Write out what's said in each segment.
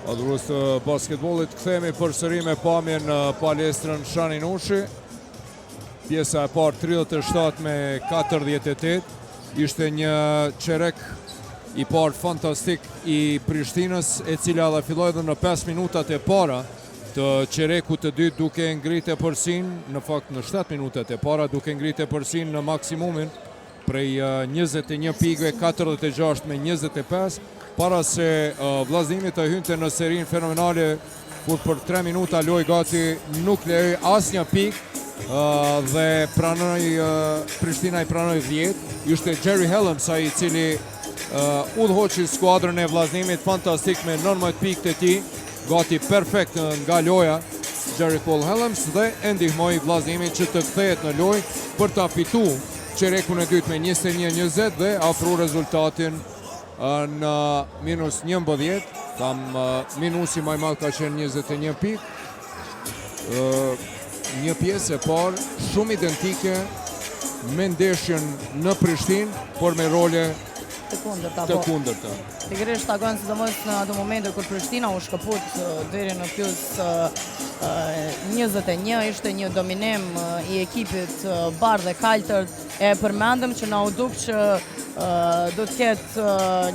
Adhurues të basketbollit, kthehemi përsëri me pamje në palestrën Shani Nushi. Pjesa e parë 37-48. Ishte një çerek i parë fantastik i Prishtinës, e cila dhe filloi edhe në 5 minutat e para të çerekut të dytë duke ngritë përsinë, në fakt në 7 minutat e para duke ngritë përsinë në maksimumin prej 21 pikëve, 46-25. Para se vllazënimi të hynte në serinë fenomenale, kur për 3 minuta loj gati nuk lejoi asnjë pikë dhe Prishtina i pranoi 10. Ishte Jerry Helms ai i cili udhëhoqi skuadrën e vllazënimit fantastik me 19 pikët e tij, gati perfekt nga loja Jerry Paul Helms, dhe e ndihmoi vllazënimin që të kthehet në lojë për ta fituar çerekun e dytë me 21-20 dhe afru rezultatin në minus 11, tam minusi më i madh ka qenë 21 pikë. Një pjesë e parë shumë identike me ndeshjen në Prishtinë, por me role të kundërta. Pikërisht takon sidomos në ato momente kur Prishtina u shkëput deri në plus 21, ishte një dominim i ekipit bardhë dhe kaltër. E përmendëm që na u duk që do të ketë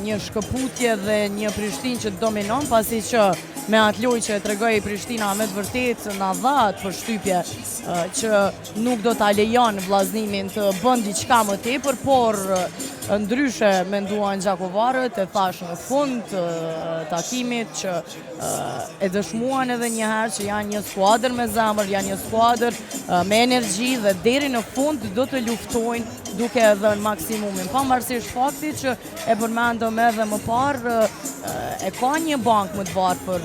një shkëputje dhe një Prishtinë që dominon, pasi që me atë lojë që e tregoi Prishtina me të vërtetë na dha atë përshtypje që nuk do ta lejon vllazënimin të bën diçka më tepër, por ndryshe menduan gjakovarët, e thash në fund të takimit që e dëshmuan edhe një herë që janë një skuadër me zemër, janë një skuadër me energji dhe deri në fund do të luftojnë duke e dhënë maksimumin. Pavarësisht faktit që e përmendëm edhe më parë, e ka një bank më të varfër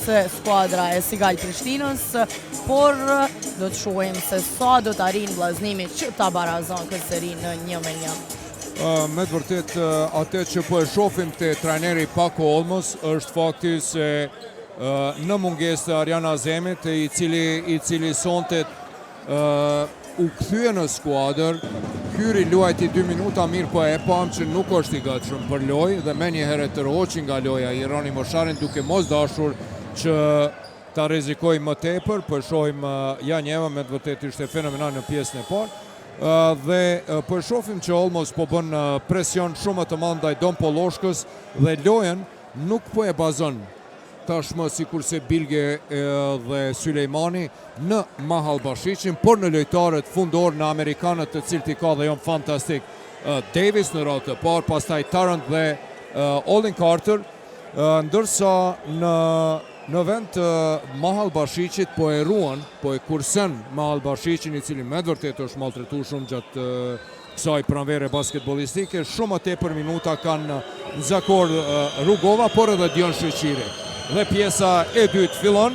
se skuadra e Sigal Prishtinës, por do të shohim se sa do të arrijë vllazënimi që ta barazon këtë seri në 1-1. Me të vërtet, atë që po e shohim te trajneri Pako Olmos është fakti se në mungesë të Arjan Azemit, i cili sonte u kthye në skuadër, hyri luajti 2 minuta mirë, po e pam që nuk është i gatshëm për lojë dhe menjëherë të rroqi nga loja i Roni Mosharin duke mos dashur që ta rrezikojë më tepër. Po shohim Janjeva me të vërtetë ishte fenomenal në pjesën e parë. Dhe po shohim që Olmos po bën presion shumë të madh ndaj Don Polloshkës dhe lojën nuk po e bazon tashmë sikurse Bilge dhe Sulejmani në Mahal Bashiqin, por në lojtarët fundor, në amerikanët të cilët i ka dhe janë fantastik. Davis në radhë të parë, pastaj Tarrant dhe Olin Carter, ndërsa në vend të Mahal Bashiqit po e ruan, po e kursen Mahal Bashiqin, i cili me të vërtetë është maltretuar shumë gjatë kësaj pranvere basketbolistike. Shumë tepër minuta kanë Zakor Rugova, por edhe Dion Sheqiri. Dhe pjesa e dytë fillon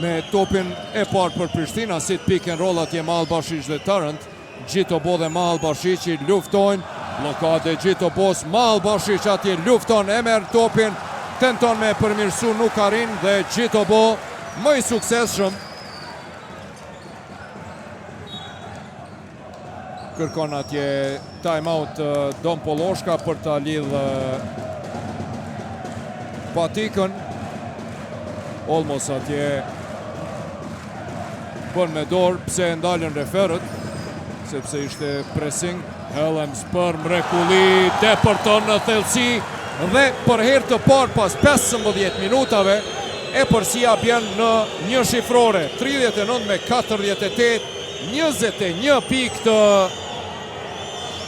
me topin e parë për Prishtina, si pick and roll atje Mahal Bashiq dhe Tarrant. Gjitobo dhe Mahal Bashiqi luftojnë, blokade Gjitobos, Mahal Bashiq atje lufton, e merr topin, tenton me përmirësu, nuk arrin, dhe Gjitobo më i suksesshëm kërkon atje timeout Don Polloshka për ta lidh patikën. Olmos atje bën me dorë pse e ndalën referët, sepse ishte pressing. Helms për mrekulli, depërton në thellësi dhe për herë të parë pas 15 minutave e përsia bjen në një shifrore, 39-48, 21 pikë të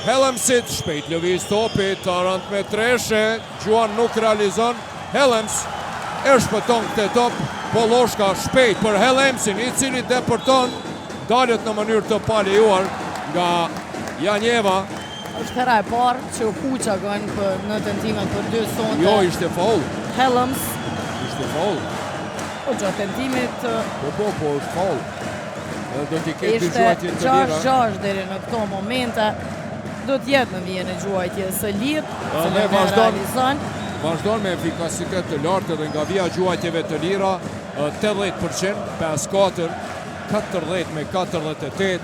Helmsit. Shpejt lëviz topi, Tarrant me treshe, Gjuan nuk realizon. Helms e shpëton këtë top, Polloshka shpejt për Helmsin, i cili depërton, dalet në mënyrë të palejuar nga Janjeva. Është hera e parë që u kuqa gënë në tentimet për 2 sonte. Jo, ishte faul. Helms. Ishte faul. Po gjatë tentimit... Po, është faul. Do t'i ketë dy gjuajtje të lira. Ishte 6-6 deri në këto momente. Do t'jetë në vijën e gjuajtje së lirë, se në realizon. Vazhdon me efikasitet të lartë dhe nga vija gjuajtjeve të lira, 80%, 5-4, 40-48,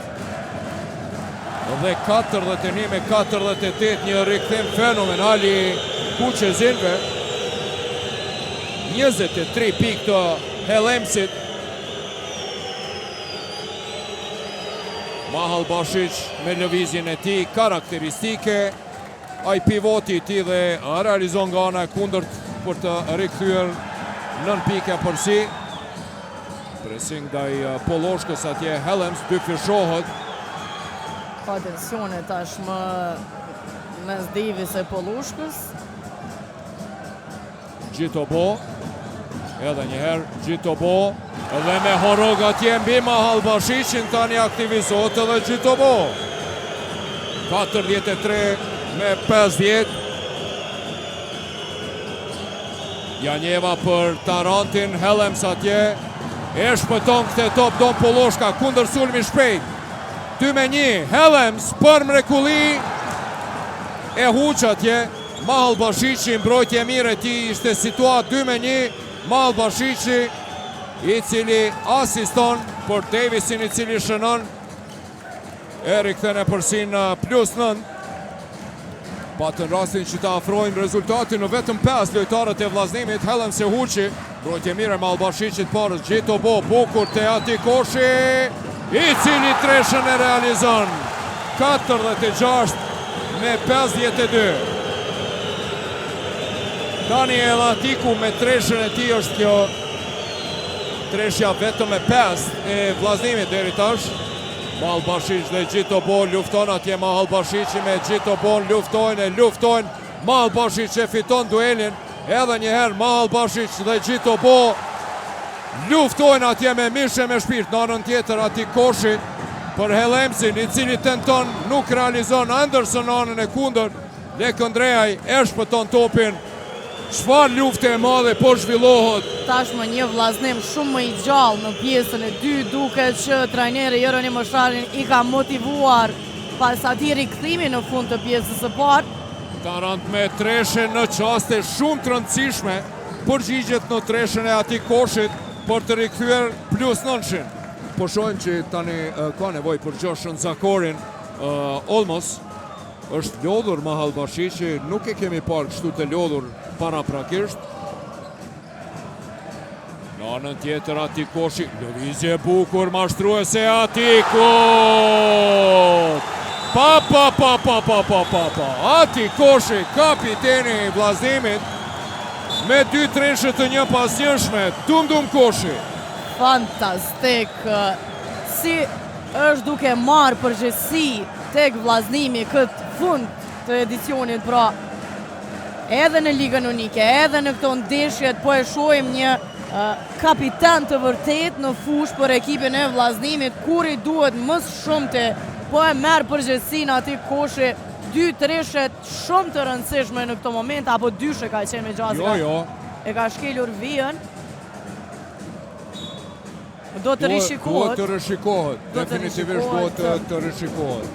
dhe 41-48, një rikthim fenomenal i Kuqezinve. 23 pikë të Hellemsit. Mahal Bashic me lëvizjen e tij karakteristike. Ai pivoti i tij dhe realizon nga ana e kundërt për të rikthyer 9 pika përsi. Pressing ndaj Polloshkës atje, Hellems dyfishohet. Ka tensione tashmë mes Davis e Polloshkës. Gjitobo, edhe njëherë Gjitobo, edhe me horog atje mbi Mahal Bashicin, tani aktivizohet edhe Gjitobo. 43 me 50. Janjeva për Tarantin, Hellems atje, e shpëton këtë top Don Polloshka, kundër sulmi shpejt. 2-1, Hellems për mrekulli, e huq atje, Mahal Bashici, mbrojtje mire ti ishte situat 2-1, Mahal Bashici, i cili asiston për Davisin i cili shënon, e rikthene përsin +9. Patën rastin që ta afrojnë rezultatin në vetëm 5 lojtarët e vllaznimit. Hellems e huqi, mbrojtje mire Mahal Bashicit parës, Gjitobo, bukur te ati Koshi, i cili treshën e realizon. 46 me 52. Tani edhe Atiku me treshën e ti është kjo treshja vetëm me 5 e vllaznimit deri tash. Mahal Bashic dhe Gjitobo lufton atje, Mahal Bashici me Gjitobo luftojnë, Mahal Bashic e fiton duelin, edhe njëherë Mahal Bashic dhe Gjitobo luftojnë atje me mishe me shpirt. Në anën tjetër ati Koshi për Hellemsin, i cili tenton, nuk realizon. Anderson në anën e kundër, Lekëndreaj e shpëton topin. Çfarë lufte e madhe po zhvillohet. Tashmë një vllaznim shumë më i gjallë në pjesën e 2, duket që trajneri Jeronim Mosharin i ka motivuar pas atij rikthimi në fund të pjesës së parë. Tarant me treshe në qaste shumë të rëndësishme, përgjigjet në treshen e atij Koshit për të rikthyer +9. Po shohim që tani ka nevojë për Gjoshën Zakorin. Olmos është lodhur Mahal Bashici, nuk e kemi parë kështu të lodhur paraprakisht. Në anën tjetër ati Koshi, lëvizje bukur mashtruese Atikut. Ati Koshi, kapiteni i vllaznimit, me 2 treshe të një pasnjëshme, Dum Koshi. Fantastik, si është duke marrë përgjegjësi tek vllaznimi këtë fund të edicionit, pra edhe në Ligën Unike, edhe në këto ndeshjet, po e shohim një kapitan të vërtet në fushë për ekipin e vllaznimit, kur i duhet më shumte, po e merr përgjegjësinë aty Koshi. 2 treshet shumë të rëndësishme në këto moment, apo 2 ka qenë me gjasë. Jo. E ka shkelur vijën. Do të rishikohet. Duhet të rishikohet. Definitivisht duhet të rishikohet.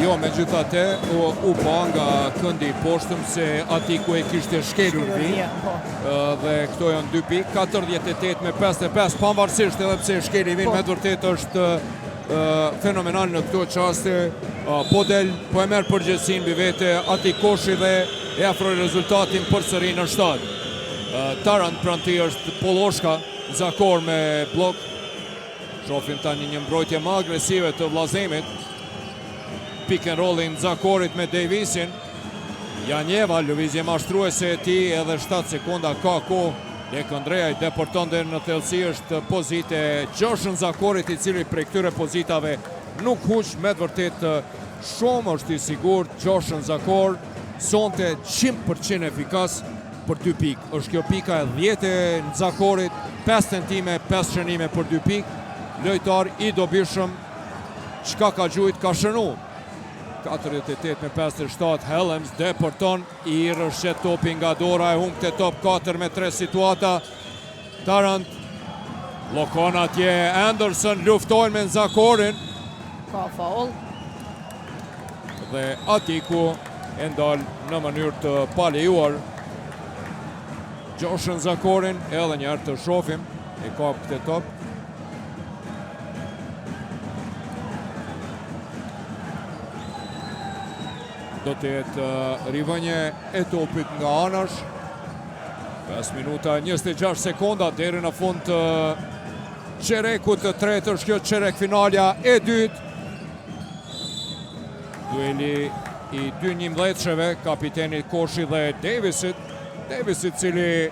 Jo, me gjithate, u pa nga këndi i poshtëm se Atiku e kishte shkelur vijë, dhe këto janë 2 pikë, 48 me 55, pavarësisht edhe pse shkeli vijë, me të vërtet është fenomenal në këto qaste. Po e merr përgjegjësinë mbi vete Ati Koshi dhe e afroi rezultatin përsëri në 7. Tarant pranë tij është Polloshka, Zakor me blok. Shohim tani një mbrojtje më agresive të vllaznimit. Pick and rollin Zakorit me Davisin. Janjeva, lëvizje mashtruese e tij, edhe 7 sekonda ka kohë. Lekëndreaj deporton deri në thellësi, është pozitë e Gjoshën Zakorit, i cili prej këtyre pozitave nuk huq, me të vërtet shumë është i sigurt. Gjoshën Zakor sonte 100% efikas për 2 pikë. Është kjo pika e 10 e Zakorit, 5 tentime, 5 shënime për 2 pikë. Lojtar i dobishëm çka ka gjujt ka shënu. 48-57 Helms deporton, i rëshqet topi nga dora, e humb të top 4 me 3 situata. Tarant lokon atje, Anderson luftojnë me Nzakorin. Ka faul. Dhe Atiku e ndal në mënyrë të palejuar Josh Nzakorin, edhe njerë të shofim, e kap këtë top. Do të jetë rivënje e topit nga anash. 5 minuta 26 sekonda deri në fund të qerekut të tretë, është kjo qerek finalja e dytë. Dueli i dy njëmbledhsheve, kapitenit Koshi dhe Davisit. Davisit cili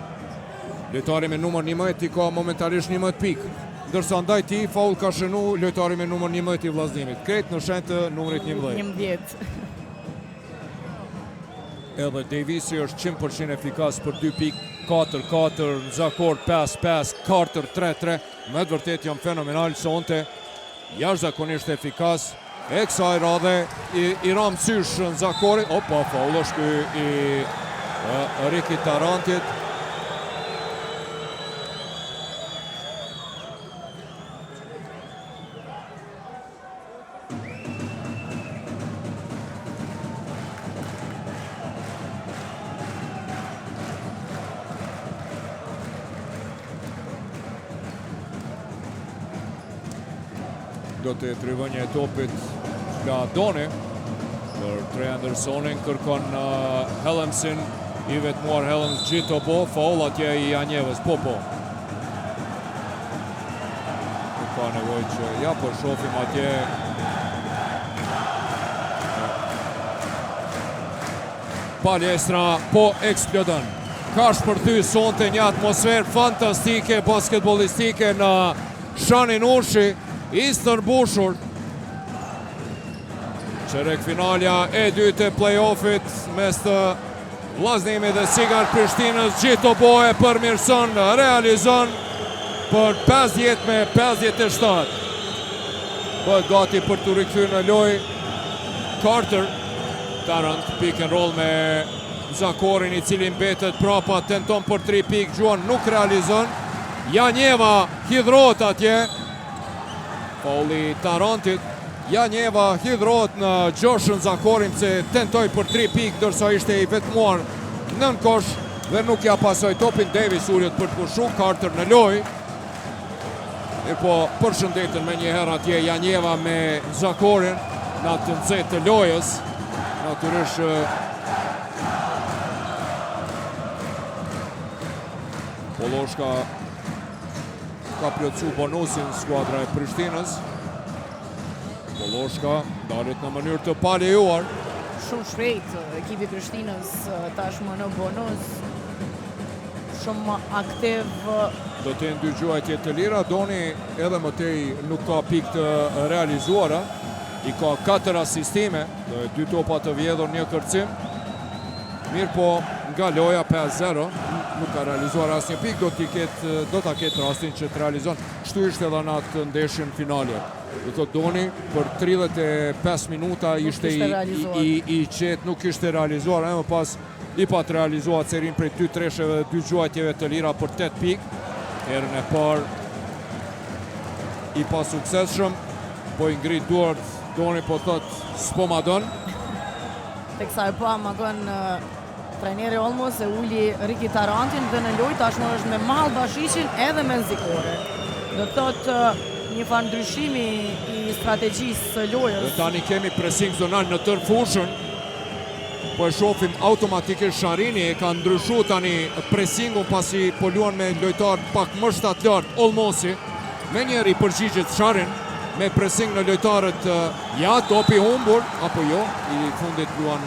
lojtari me numër 11 i ka momentarisht 11 pikë. Ndërsa ndaj ti faul ka shënu lojtari me numër 11 i vllazënimit. Kretë në shenjë të numrit 11. 11. Edhe Davisi është 100% efikas për 2 pikë, 4-4, Nzakor 5-5, Carter 3-3. Me të vërtet janë fenomenal sonte, jashtëzakonisht efikas. E kësaj radhe i ram sysh Nzakorit. Opa, faul është ky i Riki Tarantit. Do të jetë rivënje e topit nga Doni për Trey Andersonin, kërkon Helmsin, i vetmuar Helms gjithë po, faul atje i Janjevës, po. Nuk ka nevoj që ja po shofim atje. Palestra po eksplodon. Ka shpërthy sonte një atmosferë fantastike, basketbolistike në Shanin Ushi, Eastern Bushur. Qerek finalja e dytë e play-offit mes të vllazënimit dhe Sigar Prishtinës. Gjithë boje përmirëson, realizon për 50-57. Bëhet gati për të rikthyer në lojë. Carter, Tarant pick and roll me Nzakorin, i cili mbetet prapa, tenton për 3 pikë, gjuan nuk realizon. Janjeva hidhrohet atje. Fauli Tarantit. Janjeva hidhrohet në Josh Nzakorin që tentoi për 3 pikë, dërsa ishte i vetmuar nën kosh dhe nuk ja pasoi topin. Davis ulet për të pushu Carter në lojë. E po përshëndetën me njëherë atje Janjeva me Nzakorin në të nxehtë të lojës. Natyrisht Poloshka ka plotësu bonusin skuadra e Prishtinës. Poloshka dalet në mënyrë të palejuar. Shumë shpejt ekipi Prishtinës tashmë në bonus. Shumë aktiv. Do të jenë 2 gjuajtje të lira. Doni edhe mëtej nuk ka pikë të realizuara. I ka 4 asistime, 2 topa të vjedhur, 1 kërcim. Mirë po nga loja 5-0, nuk ka realizuar asnjë pikë, do ta ketë rastin që të realizon. Kështu ishte edhe në atë ndeshjen finale. Do të Doni për 35 minuta ishte i qetë, nuk ishte realizuar, e më pas i pat realizuar serin prej 2 tresheve dhe 2 gjuajtjeve të lira për 8 pikë. Herën e parë i pa suksesshëm, po i ngrit duart, Doni po thot s'po ma don. Teksa e pa magon trajneri Olmos e uli Riki Tarantin dhe në lojë tashmë është me Mall Bashishin edhe me Nzikorin. Do të thotë një farë ndryshimi i strategjisë së lojës. Dhe tani kemi pressing zonal në tërë fushën. Po e shohim automatikisht Sharini e ka ndryshuar tani pressingun pasi po luan me lojtar pak më shtatlart. Olmosi me njëri përgjigjet Sharin me pressing në lojtarët, ja topi humbur apo jo, i fundit luan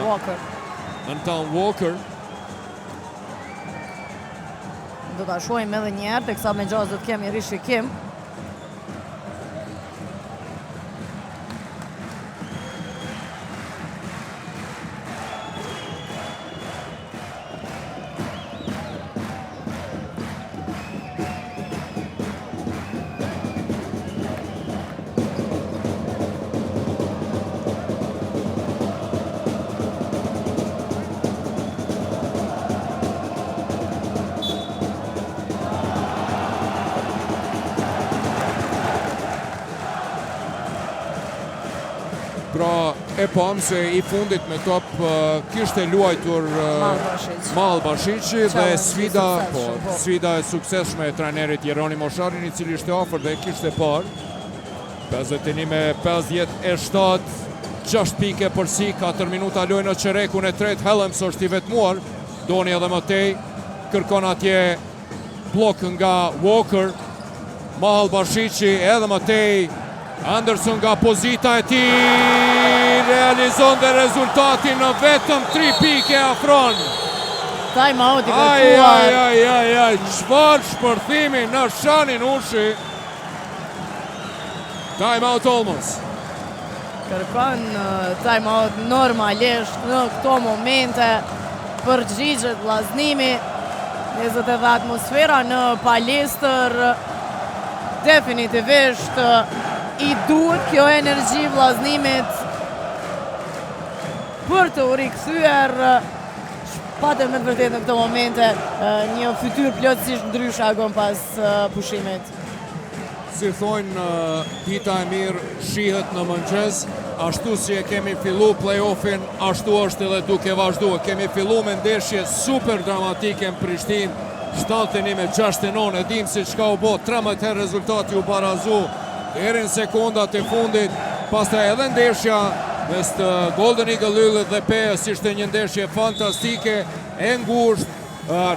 Walker. Anton Walker. Do ta shohim edhe një herë, teksa me gjaz do të kemi rishikim. e pam se i fundit me top kishte luajtur Malbashiqi dhe sfida e suksesshme e trajnerit Jeronimo Sharin, i cili ishte afër dhe kishte parë. 51-57, 6 pike për si, 4 minuta lojë në qerekun e tret. Helms është i vetmuar, doni edhe mëtej, kërkon atje blok nga Walker. Malbashiqi edhe mëtej, Anderson nga pozita e tij realizon dhe rezultatin në vetëm 3 pike afron. Time out i kërkuar. Ai, çfarë shpërthimi në Shanin Ushi. Time out Olmos. Kërkon time out normalisht në këto momente, përgjigjet vllaznimi, 20 edhe atmosfera në palestër, definitivisht i duhet kjo energji vllaznimit për të u rikthyer. Patëm me të vërtetë në këto momente një fytyrë plotësisht ndryshe akon pas pushimit. Si thonë, dita e mirë shihet në mëngjes, ashtu si e kemi fillu play-offin, ashtu është edhe duke vazhduar. Kemi fillu me ndeshje super dramatike në Prishtinë, 71-69, e dim si çka u bë, 13 herë rezultati u barazu, deri në sekondat e fundit, pastaj edhe ndeshja mes të Golden Eagle Lullet dhe PS ishte një ndeshje fantastike, e ngushtë.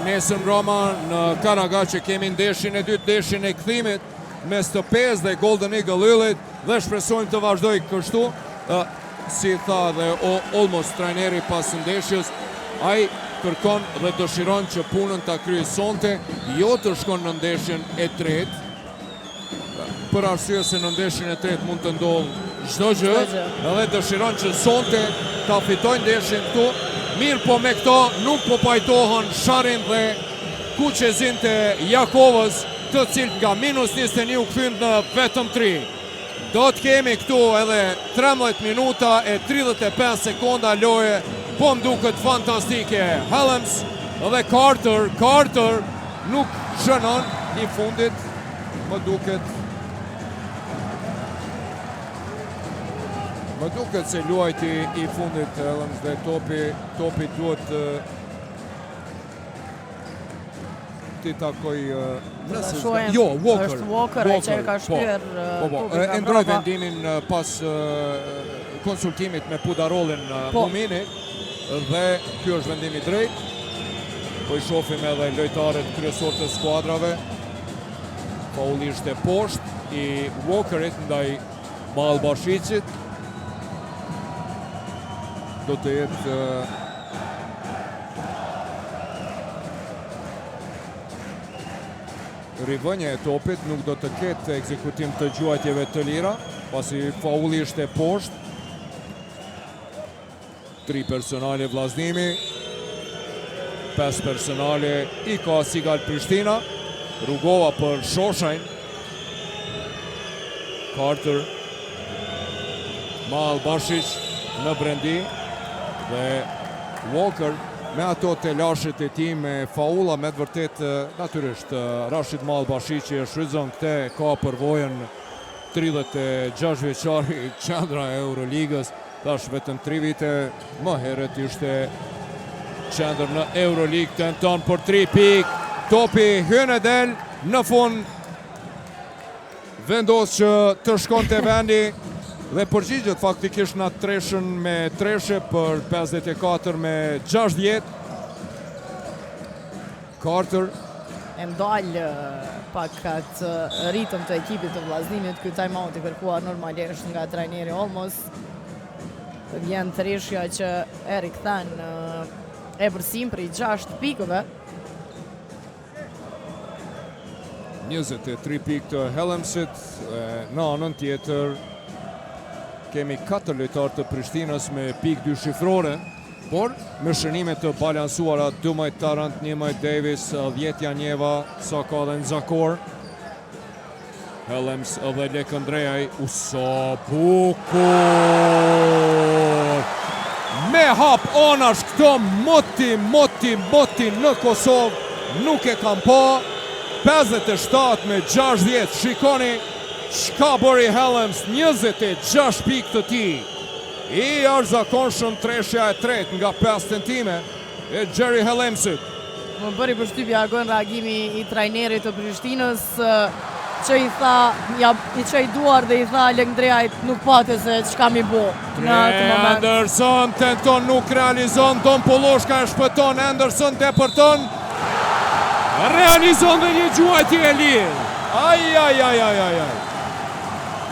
Nesër Roma në Karagaqe kemi ndeshjen e dytë, ndeshjen e kthimit mes të PS dhe Golden Eagle Lullet, dhe shpresojmë të vazhdoj kështu. Si tha dhe Olmos, trajneri pas ndeshjes, ai kërkon dhe dëshiron që punën ta kryej sonte, jo të shkon në ndeshjen e tretë, për arsye se në ndeshjen e tretë mund të ndodhë çdo gjë, edhe dëshiron që sonte ta fitojnë ndeshjen këtu. Mirë po me këto nuk po pajtohen Sharin dhe Kuqezin të Jakovës, të cilët nga -21 u kthyn në vetëm 3. Do të kemi këtu edhe 13 minuta e 35 sekonda loje, po më duket fantastike. Helms dhe Carter nuk shënon i fundit, më duket se luajti i fundit Helms dhe topi duhet ti takoj Walker. Është Walker që ka shpyer e ndroi vendimin pas konsultimit me Pudarolin Mumini, dhe ky është vendimi drejt. Po i shohim edhe lojtarët kryesor të skuadrave. Faulli ishte poshtë i Walkerit ndaj Malbashiqit. Do të jetë rivënje e topit, nuk do të ketë ekzekutim të gjuajtjeve të lira, pasi faulli ishte poshtë. 3 personale vllaznimi, 5 personale i ka Sigal Prishtina, Rugova për Shoshajn, Carter, Malbashiq në brendi, dhe Walker me ato të lashit e ti me faulla, me të vërtet, natyrisht, Rashid Malbashiqi e shfrytëzon këte, ka përvojën 36 vjeçari qendra e Euroligës, tash vetëm 3 vite, më herët ishte qendër në Euroligë, tenton për 3 pikë, topi hyn e del, në fund vendos që të shkon të vendi, dhe përgjigjet faktikisht në treshën me treshe për 54-60. Carter e mdalë pak atë ritëm të ekipit të vllaznimit. Ky timeout i kërkuar normalisht nga trajneri Olmos. Vjen treshja që e rikthen e përsim për i 6 pikëve. 23 pikë të Helmsit, në anën tjetër kemi 4 lojtarë të Prishtinës me pikë 2 shifrore, por me shënime të balansuara, 12 Tarant, 11 Davis, 10 Janjeva, sa ka dhe Nzakor. Helms dhe Lekëndrejaj, sa bukur! Me hap anash këto moti në Kosovë, nuk e kam pa, 57-60, shikoni, çka bëri Helms, 26 pikë të tij. I jashtëzakonshëm treshja e tretë nga 5 tentime e Xheri Hellemsit. Më bëri përshtypje agon reagimi i trajnerit të Prishtinës që i tha, i qaj duar dhe i tha Lengdreajt nuk pate se çka mi bo në atë moment. Anderson tenton, nuk realizon, Don Poloshka e shpëton, Anderson depërton, realizon dhe një gjuajtje e lirë. Aj.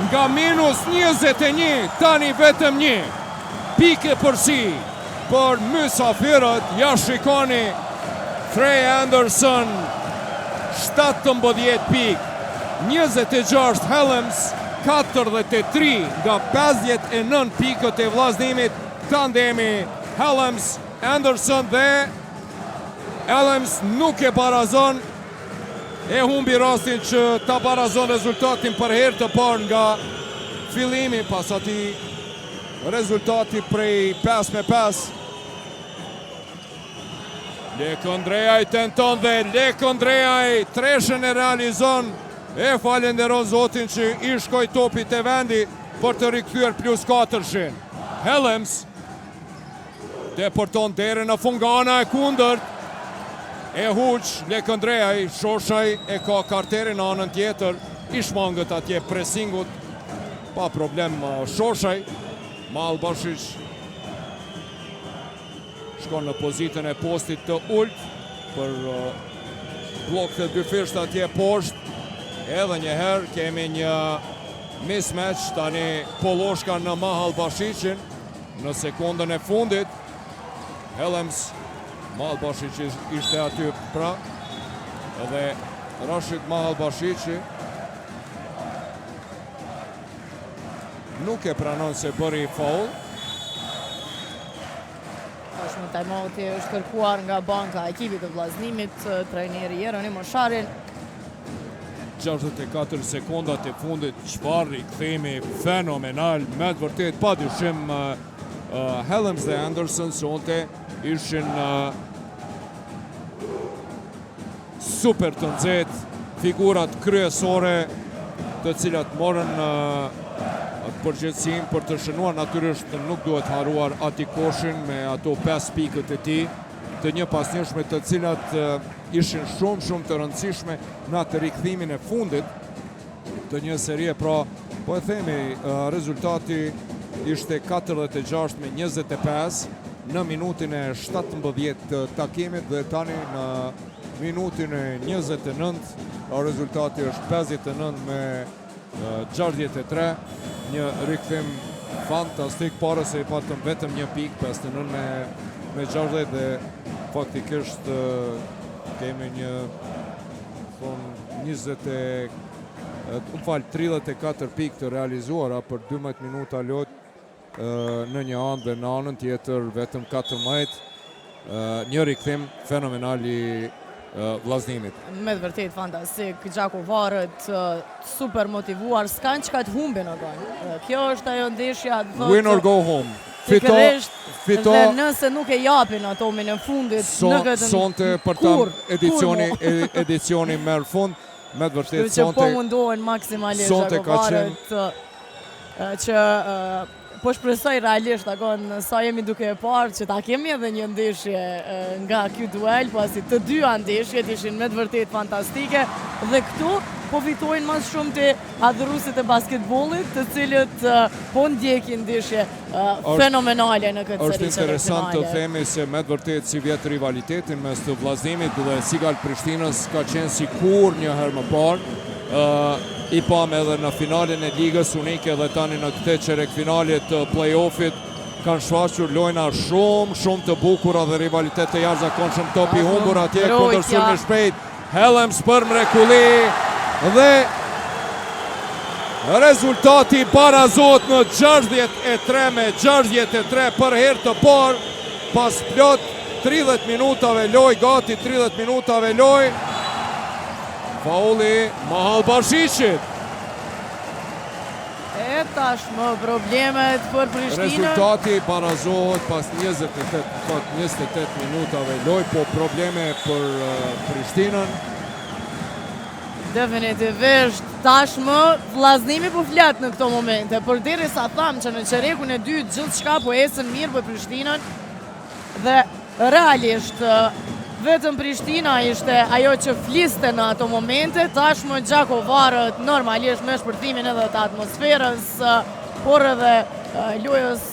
Nga minus 21, tani vetëm 1 pike përsi për mysafirët, ja shikoni Trey Anderson 17 pik, 26 Hellems, 43 nga 59 pikët e vllaznimit, tandemi Hellems, Anderson dhe Hellems nuk e barazon, e humbi rastin që ta barazon rezultatin për herë të parë nga fillimi, pas ati rezultati prej 5-5. Lekondreaj tenton dhe Lekondreaj treshën e realizon, e falenderon Zotin që i shkoj topit e vendi për të rikthyer +4. Hellems deporton derën në Fungana e kundërt, e huq Lekondreaj, Shoshaj e ka karterin në anën tjetër, i shmangët atje presingut, pa problem Shoshaj, Malbashish shkon në pozitën e postit të ult për blok të dyfisht atje poshtë. Edhe njëherë kemi një mismatch, tani Poloshka në Mahalbashichin në sekundën e fundit. Hellems, Mahalbashic ishte aty pra, edhe Rashid Mahalbashici nuk e pranon se bëri faul. Tashmë timeouti është kërkuar nga banka e ekipit të vllaznimit, trajneri Jeronim Mosharin. 64 sekundat e fundit, çfarë rikthimi fenomenal, me të vërtet pa dyshim Hellems dhe Anderson sonte ishin super të nxehtë, figurat kryesore të cilat morën përgjegjësinë për të shënuar. Natyrisht nuk duhet haruar Atikoshin me ato 5 pikët e tij, të një pasnjëshme të cilat ishin shumë të rëndësishme në atë rikthimin e fundit të një serie. Pra, po e themi, rezultati ishte 46-25 në minutin e 17 të takimit dhe tani në minutin e 29 rezultati është 59-63, një rikthim fantastik, pare se i patëm vetëm një pik, 59 me 60 dhe faktikisht kemi një 34 pik të realizuara për 12 minuta lot në një anë dhe në anën tjetër vetëm 14, një rikthim fenomenal i vllaznimit. Me të vërtet fantastik, Gjakovarët super motivuar, s'kan çka të humbin atë. Kjo është ajo ndeshja, win or go home. Fito. Dhe nëse nuk e japin ato në fundit, sonte për ta edicioni merr fund, me të vërtet sonte. Që po mundohen maksimalisht Gjakovarët që po shpresoj realisht akon sa jemi duke e parë që ta kemi edhe një ndeshje nga ky duel, pasi të dyja ndeshjet ishin me të vërtet fantastike dhe këtu po fitojnë mas shumë të adhuruesit e basketbollit, të cilët po ndjekin ndeshje fenomenale në këtë seri. Është interesant të themi se me të vërtet si vjet rivalitetin mes të vllaznimit dhe Sigal Prishtinës ka qenë si kur një herë më parë. I pam edhe në finalin e ligës unike dhe tani në këtë çerek finalit të play-offit kanë shfaqur lojna shumë të bukura dhe rivalitet të jashtëzakonshëm. Topi humbur atje kundër sulmi shpejt, Hellems për mrekulli dhe rezultati barazot në 63-63 për herë të parë pas plot 30 minutave loj, gati 30 minutave loj. Fauli Mahalbashicit. E tashmë problemet për Prishtinën. Rezultati barazohet pas 28 minutave loj, po probleme për Prishtinën. Definitivisht, tashmë vllaznimi po flet në këto momente, por derisa tham që në çerekun e dytë gjithçka po ecën mirë për Prishtinën dhe realisht vetëm Prishtina ishte ajo që fliste në ato momente, tashmë Gjakovarët normalisht me shpërthimin edhe të atmosferës, por edhe lojës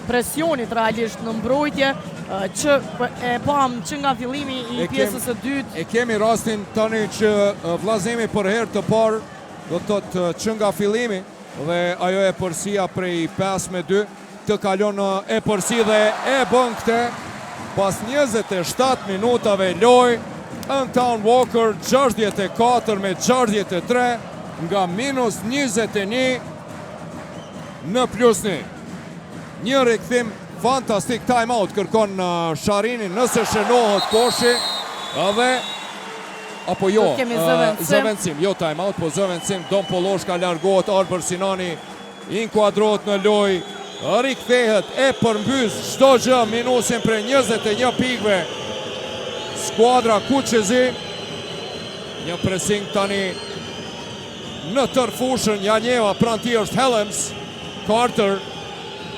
presionit realisht në mbrojtje, që e pam që nga fillimi i pjesës së dytë. E kemi rastin tani që vllazimi për herë të parë, do të thotë që nga fillimi dhe ajo e përsia prej 5-2 të kalon e përsi dhe e bën këtë pas 27 minutave loj. Anton Walker 64-63 nga -21 në +1. Një rikthim fantastik, time-out kërkon Sharini nëse shënohet koshi edhe apo jo, zëvendësim, jo time-out, po zëvendësim. Don Polloshka largohet, Arbër Sinani inkuadrohet në loj, rikthehet e përmbys çdo gjë, minusin për 21 pikëve skuadra Kuqezi. Një pressing tani në tërfushën, Janjeva pranë tij është Helms, Carter,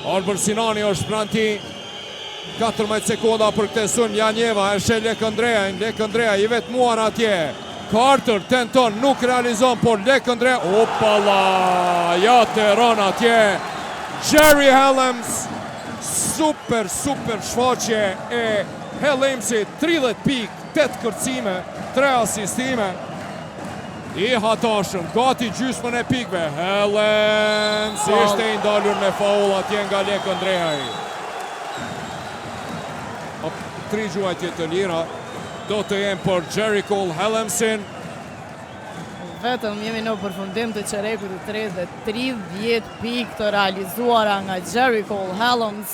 Arbër Sinani është pranë tij, 14 sekonda për këtë sulm. Janjeva e sheh Lekëndrea i vetmuar atje. Carter tenton, nuk realizon, por Lekëndrea, opala, ja të ron atje. Jerry Helms, super shfaqje e Helmsit, 30 pikë, 8 kërcime, 3 asistime. I hatashëm, gati gjysmën e pikëve. Helms ishte i ndalur me faul atje nga Lekëndrea. 3 gjuajtje të lira do të jenë për Jerry Cole Helmsin. Vetëm jemi në përfundim të çerekut të tretë dhe 30 pikë të realizuara nga Jerry Cole Helms.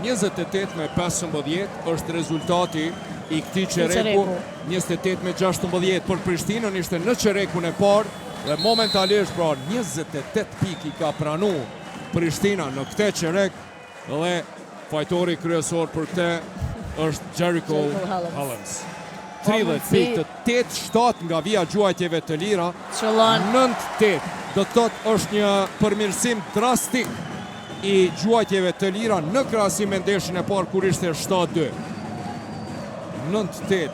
28-15 është rezultati i këtij çereku. 28-16 për Prishtinën ishte në çerekun e parë dhe momentalisht pra 28 pikë i ka pranuar Prishtina në këtë çerek dhe fajtori kryesor për këtë është Jerry Cole Helms. 30 pikë, 8-7 nga vija gjuajtjeve të lira, 9-8. Do të thotë është një përmirësim drastik i gjuajtjeve të lira në krahasim me ndeshjen e parë kur ishte 7-2. 9-8,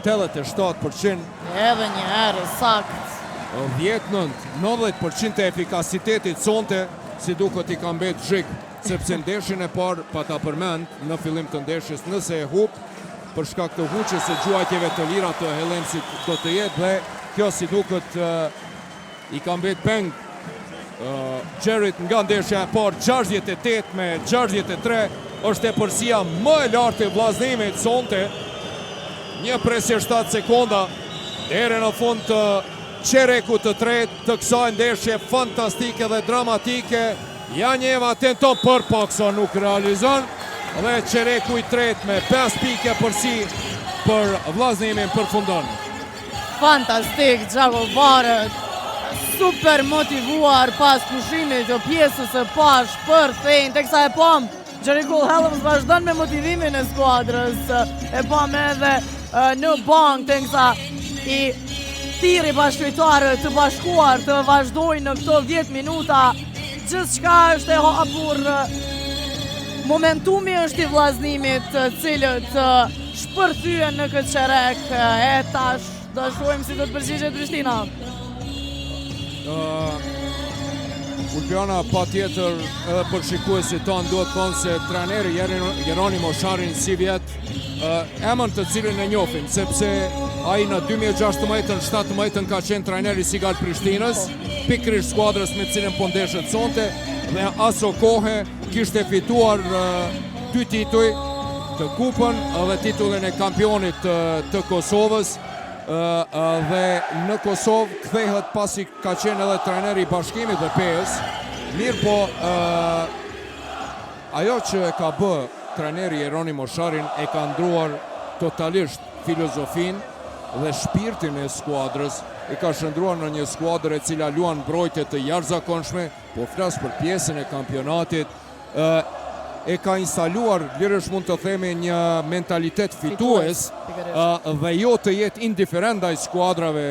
87%. Edhe një herë sakt. 10-9, 90% e efikasitetit sonte si duket i ka mbetë zhik, sepse ndeshjen e parë pa ta përmend në fillim të ndeshjes nëse e hub për shkak të huqjes së gjuajtjeve të lira të Helmsit do të jetë dhe kjo si duket i ka mbet peng Jerryt nga ndeshja e parë. 68-63 është e përsia më e lartë e vllaznimit sonte. Një presje 7 sekonda deri në fund të çerekut të tretë të kësaj ndeshje fantastike dhe dramatike. Janjeva tenton për paksa nuk realizon. Dhe çereku i tretë me 5 pikë përsi për vllaznimin përfundon. Fantastik, Gjakovarët, super motivuar pas pushimit të pjesës së parë për thejnë, teksa e pam Jerry Cole Helms vazhdon me motivimin e skuadrës, e pam edhe në bank, teksa i thiri bashkëtarët të bashkuar të vazhdojnë në këto 10 minuta, gjithçka është e hapur. Momentumi është i vllaznimit të cilët shpërthyen në këtë çerek e tash do shohim si do të përgjigjet Prishtina. Ulpiana pa tjetër edhe për shikuesit tonë duhet thonë se trajneri Jeronimo Sharin si vjet emën të cilin e njohim, sepse ai në 2016-17 ka qenë trajneri Sigal Prishtinës, pikërisht skuadrës me cilën po ndeshet sonte dhe aso kohë kishte fituar 2 tituj të kupën dhe titullin e kampionit të Kosovës dhe në Kosovë kthehet pasi ka qenë edhe trajneri i bashkimit dhe PES. Mirë po, ajo që e ka bë trajneri Jeronimo Sharin e ka ndruar totalisht filozofin dhe shpirtin e skuadrës, e ka shndruar në një skuadër e cila luan mbrojtje të jashtëzakonshme, po flas për pjesën e kampionatit. e ka instaluar, lirësh mund të themi, një mentalitet fitues dhe jo të jetë indiferent ndaj skuadrave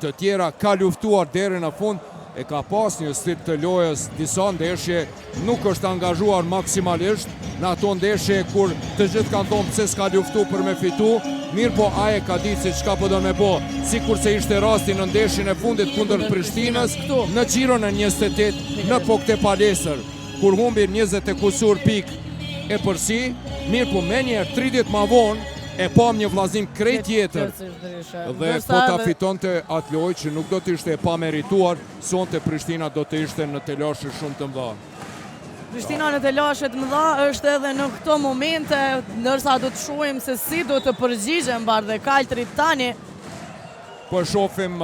të tjera, ka luftuar deri në fund, e ka pas një stil të lojës, disa ndeshje nuk është angazhuar maksimalisht, në ato ndeshje kur të gjithë kanë thonë pse s'ka luftu për me fitu, mirë po aje ka ditë se çka po do me bo, si kur se ishte rasti në ndeshjen e fundit kundër Prishtinës, në Giron e 28 në Pokte Palestër, kur humbir 20 e kusur pik e përsi, mirë po me njerë 30 ma vonë, e pam një vllaznim krejt tjetër dhe po ta fitonte atë lojë që nuk do të ishte e pamerituar, sonte Prishtina do të ishte në telashe shumë të mëdha. Prishtina në telashe të mëdha është edhe në këto momente, ndërsa do të shohim se si do të përgjigjen Bardhe Kaltërit tani. Po shohim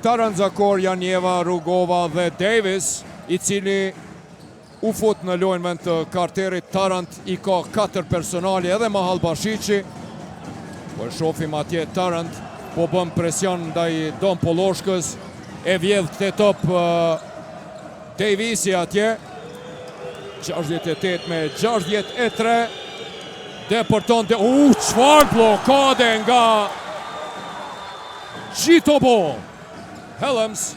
Tarant, Zakor, Janjeva, Rugova dhe Davis, i cili u fut në lojën vend të Karterit. Tarant i ka 4 personali edhe Mahal Bashiqi. Po shohim atje Tarant po bën presion ndaj Don Poloshkës, e vjedh këtë top Davisi atje. 68 me 63. Depërton çfarë blokade nga Gjitobo. Helms,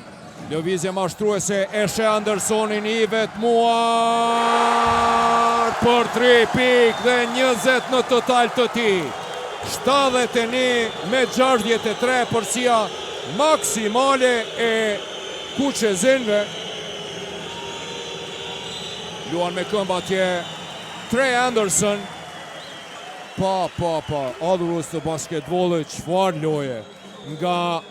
lëvizje mashtruese, Eshe Andersonin i vetmuar për 3 pik dhe 20 në total të ti. 71 me 63 përsia maksimale e Kuqezinve. Luan me këmbë atje Trey Anderson. Adhurus të basketbollit, çfarë loje. Nga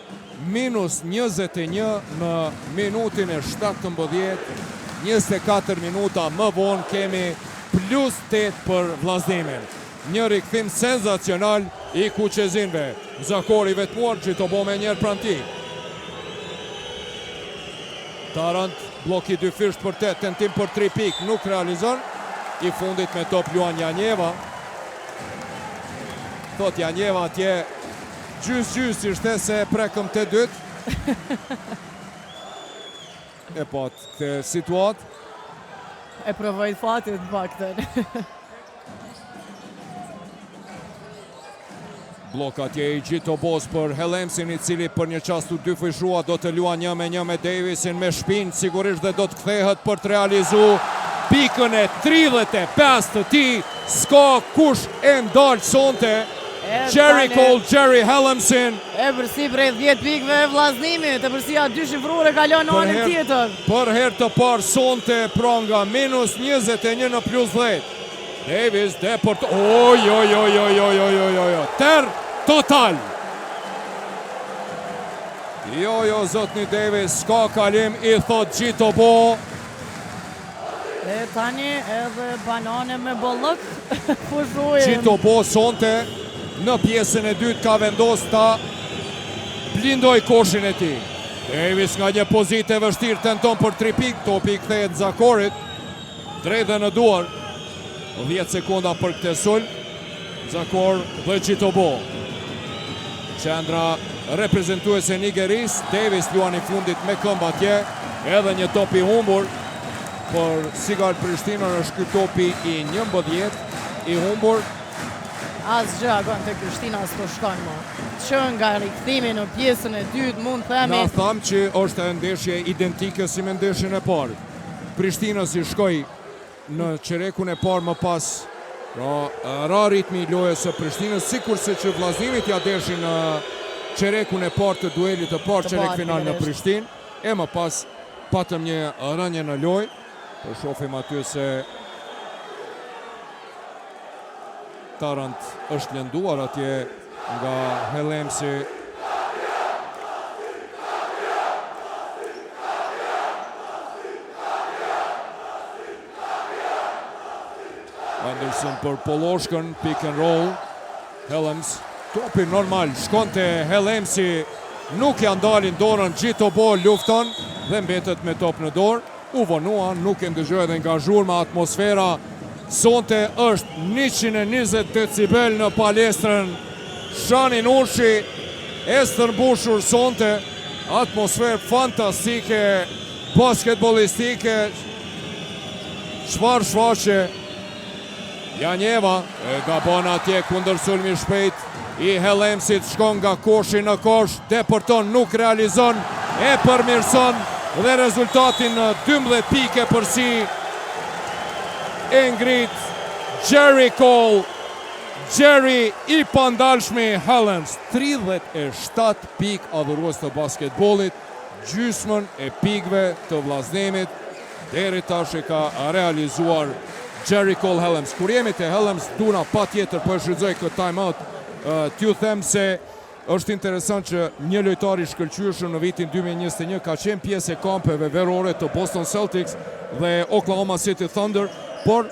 -21 në minutin e 17, 24 minuta më vonë kemi +8 për vllaznimin. Një rikthim senzacional i Kuqezinve. Zakori vetmuar, Gjitobo me njerë pranti. Tarant, bloki dyfisht për 8, tentim për 3 pik, nuk realizon. I fundit me top luan Janjeva. Thot Janjeva atje, gjys ishte se prekëm të dytë. E po, këtë situat. E provojt fatit baktën. Blok atje i Gjitobos për Hellemsin, i cili për një qast u dy fëshrua, do të luan 1-1 me Davisin me shpinë, sigurisht dhe do të kthehet për të realizu pikën e 35 të ti. Ska kush e ndalë sonte. Jerry Hellemsin. E përsi prej 10 pikëve e vllaznimit, e përsia 2 shifrure kalon në anën tjetër. Për herë të parë sonte pra nga -21 në +10. Davis, deport, ter total. Jo, zotni Davis, s'ka kalim, i thot Gjitobo. E tani edhe banane me bollëk, pushojmë. Gjitobo sonte në pjesën e dytë ka vendos ta blindoj koshin e ti. Davis nga një pozitë e vështirë tenton për 3 pik, topi kthehet Zakorit, drejt dhe në duar. 10 sekunda për këtë sul. Zakor dhe Gjitobo. Qendra reprezentuese Nigeris. Davis luan i fundit me këmbë atje. Edhe një top i humbur. Por Sigal Prishtinën është ky topi i 11 i humbur. Asgjë agon të Prishtina s'po shkon më. Që nga rikthimi në pjesën e dytë mund themi. Na tham që është e ndeshje identike si me ndeshjen e parë. Prishtina si shkoi në qerekun e parë më pas, ra ritmi i lojës së Prishtinës, sikurse që vllaznimit ja deshin në qerekun e parë të duelit të parë qerek final në Prishtinë, e më pas patëm një rënje në lojë. Po shohim aty se Tarant është lënduar atje nga Hellemsi. Anderson për Poloshkën, pick and roll. Hellems, topi normal, shkonte Hellemsi, nuk janë dalin dorën, Gjitobo lufton dhe mbetet me top në dorë. U vonuan, nuk e ndëgjoj edhe nga zhurma, atmosfera sonte është 120 decibel në palestrën Shani Nurshi, e stërmbushur sonte, atmosferë fantastike, basketbolistike, çfarë shfaqe Janjeva e gabon atje kundër sulmi shpejt i Hellemsit, shkon nga koshi në kosh, depërton, nuk realizon, e përmirëson dhe rezultatin 12 pike përsi e ngrit Jerry Cole, Jerry i pandalshmi Hellems, 37 pik adhurues të basketbolit, gjysmën e pikve të vllaznemit, deri tash e ka realizuar Jerry Cole Hellems. Kur jemi te Hellems, duna pa tjetër po e shfrytëzoj këtë time-out, t'ju them se është interesant që një lojtar i shkëlqyeshëm në vitin 2021 ka qenë pjesë e kampeve verore të Boston Celtics dhe Oklahoma City Thunder, por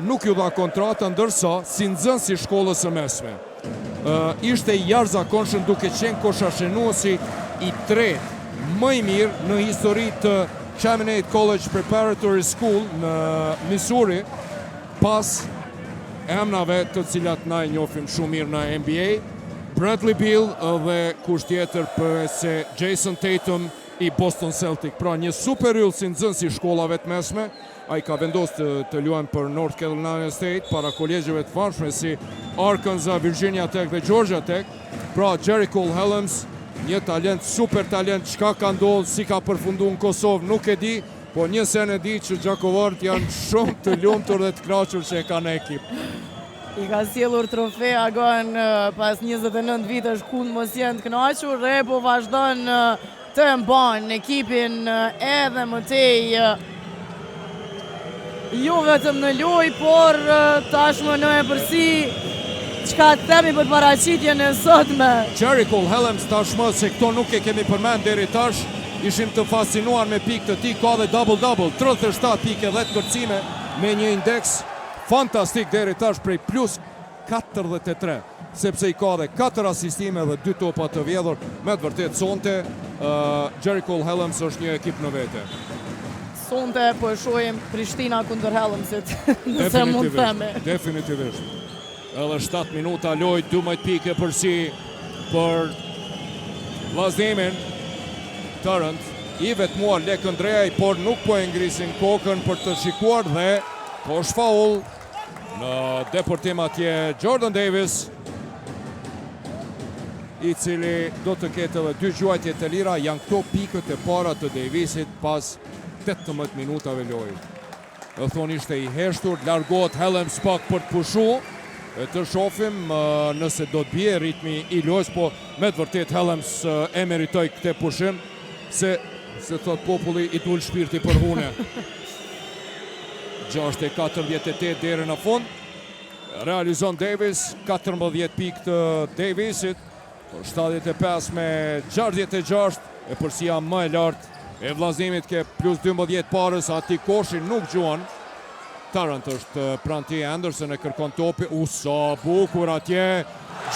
nuk ju dha kontrata, ndërsa si nxënës i shkollës së mesme. Ishte i jashtëzakonshëm duke qenë koshashenuesi i tretë më i mirë në histori të Chaminade College Preparatory School në Missouri, pas emrave të cilat na e njohim shumë mirë në NBA, Bradley Beal dhe kush tjetër përse Jason Tatum i Boston Celtics. Pra një super yll si nxënës i shkollave të mesme. Ai ka vendosur të luajë për North Carolina State para kolegjeve të famshme si Arkansas, Virginia Tech dhe Georgia Tech. Pra Jerry Cole Hellems, një talent, super talent, çka ka ndodhur, si ka përfunduar në Kosovë, nuk e di, po një sen e di që Gjakovart janë shumë të lumtur dhe të kënaqur që e kanë në ekip. I ka sjellur trofea gon pas 29 vitesh ku mos janë të kënaqur, dhe po vazhdon të mban ekipin edhe më tej jo vetëm në lojë, por tashmë në epërsi çka të themi për paraqitjen e sotme. Jerry Cole Hellems tashmë, se këto nuk e kemi përmend deri tash, ishim të fascinuar me pikë të tij, ka dhe double-double, 37 pikë, 10 kërcime me një indeks fantastik deri tash prej plus 43, sepse i ka dhe 4 asistime dhe 2 topa të vjedhur. Me të vërtet sonte Jerry Cole Hellems është një ekip në vete. Sonte po e shohim Prishtina kundër Hellemsit, nëse mund të themi. Definitivisht. Edhe 7 minuta lojë, 12 pike përsi për vllaznimin Tarrant, i vetmuar Lekëndreaj, por nuk po e ngrisin kokën për të shikuar dhe po është faul në deportim atje Jordan Davis, i cili do të ketë edhe 2 gjuajtje të lira. Janë këto pikët e para të Davisit pas 18 minutave lojë. E thonë ishte i heshtur, largohet Hellems pak për të pushu, e të shofim nëse do të bie ritmi i lojës, po me të vërtet Hellems e meritoi këtë pushim, se thot populli i dul shpirti për hune. 6:48 deri në fund. Realizon Davis, 14 pikë të Davisit, 75 me 66, e përsia më e lartë e vllazimit ke plus 12 parës, ati koshin nuk gjuan. Tarrant është pranë tij, Anderson e kërkon topi, sa bukur atje,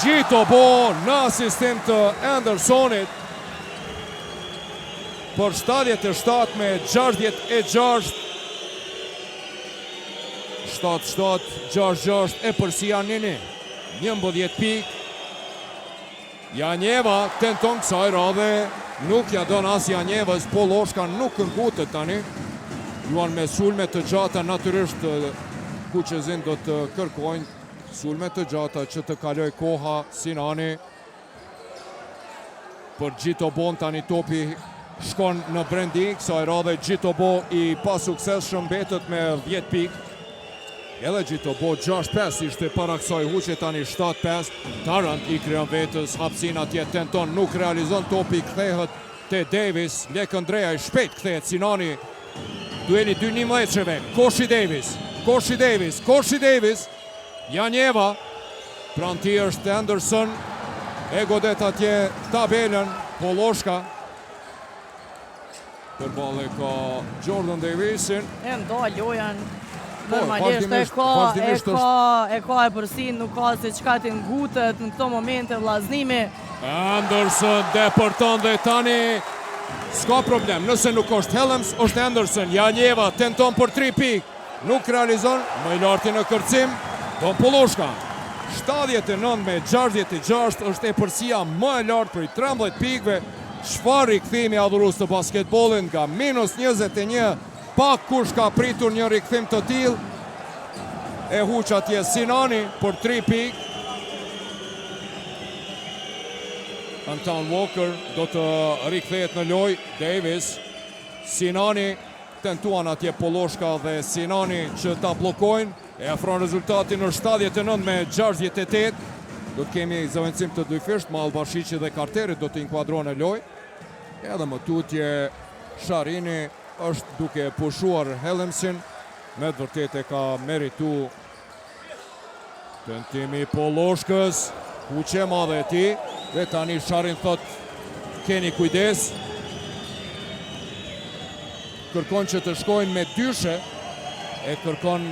Gjito Bo në asistim të Andersonit për 77 me 66, 7-7, 6-6, e përsia Nini, 11 pikë. Janjeva tenton kësaj radhe, nuk ja don as Janjevës, po Loshka nuk këngutet tani. Luan me sulme të gjata, natyrisht Kuqezin do të kërkojnë sulme të gjata që të kaloj koha Sinani. Për Gjito Bo tani topi shkon në brendi, kësaj radhe Gjito Bo i pa sukses shëmbetet me 10 pikë. Edhe Gjito Bo 6-5 ishte para kësaj huqe, tani 7-5. Tarrant i krijon vetës hapësin atje, tenton, nuk realizon, topi kthehet te Davis. Lekëndreaj shpejt kthehet Sinani. Dueli 2-11-sheve, Koshi Davis, Janjeva, pranë tij është Anderson, e godet atje tabelën, Poloshka. Përballë ka Jordan Davisin. E ndo lojan, normalisht e ka e përsin, nuk ka se çka të ngutet në këto momente vllaznimi. Anderson depërton dhe tani s'ka problem, nëse nuk është Hellems, është Anderson. Janjeva tenton për 3 pikë, nuk realizon, më i larti në kërcim, Don Poloshka. 79 me 66 është e përsia më e lartë për i 13 pikëve. Çfarë rikthimi adhurues të basketbollit nga minus 21, pak kush ka pritur një rikthim të tillë. e huq atje Sinani për 3 pikë. Anton Walker do të rikthehet në lojë. Davis, Sinani tentuan atje Poloshka dhe Sinani që ta bllokojnë. E afron rezultatin në 79 me 68. Do të kemi zëvendësim të dyfisht, Malbashiqi dhe Karteri do të inkuadrohen në lojë. Edhe më tutje Sharini është duke pushuar Hellemsin, me të vërtet e ka meritu tentimi Poloshkës, huqe madhe e ti, dhe tani Sharin thot keni kujdes, kërkon që të shkojnë me dyshe, e kërkon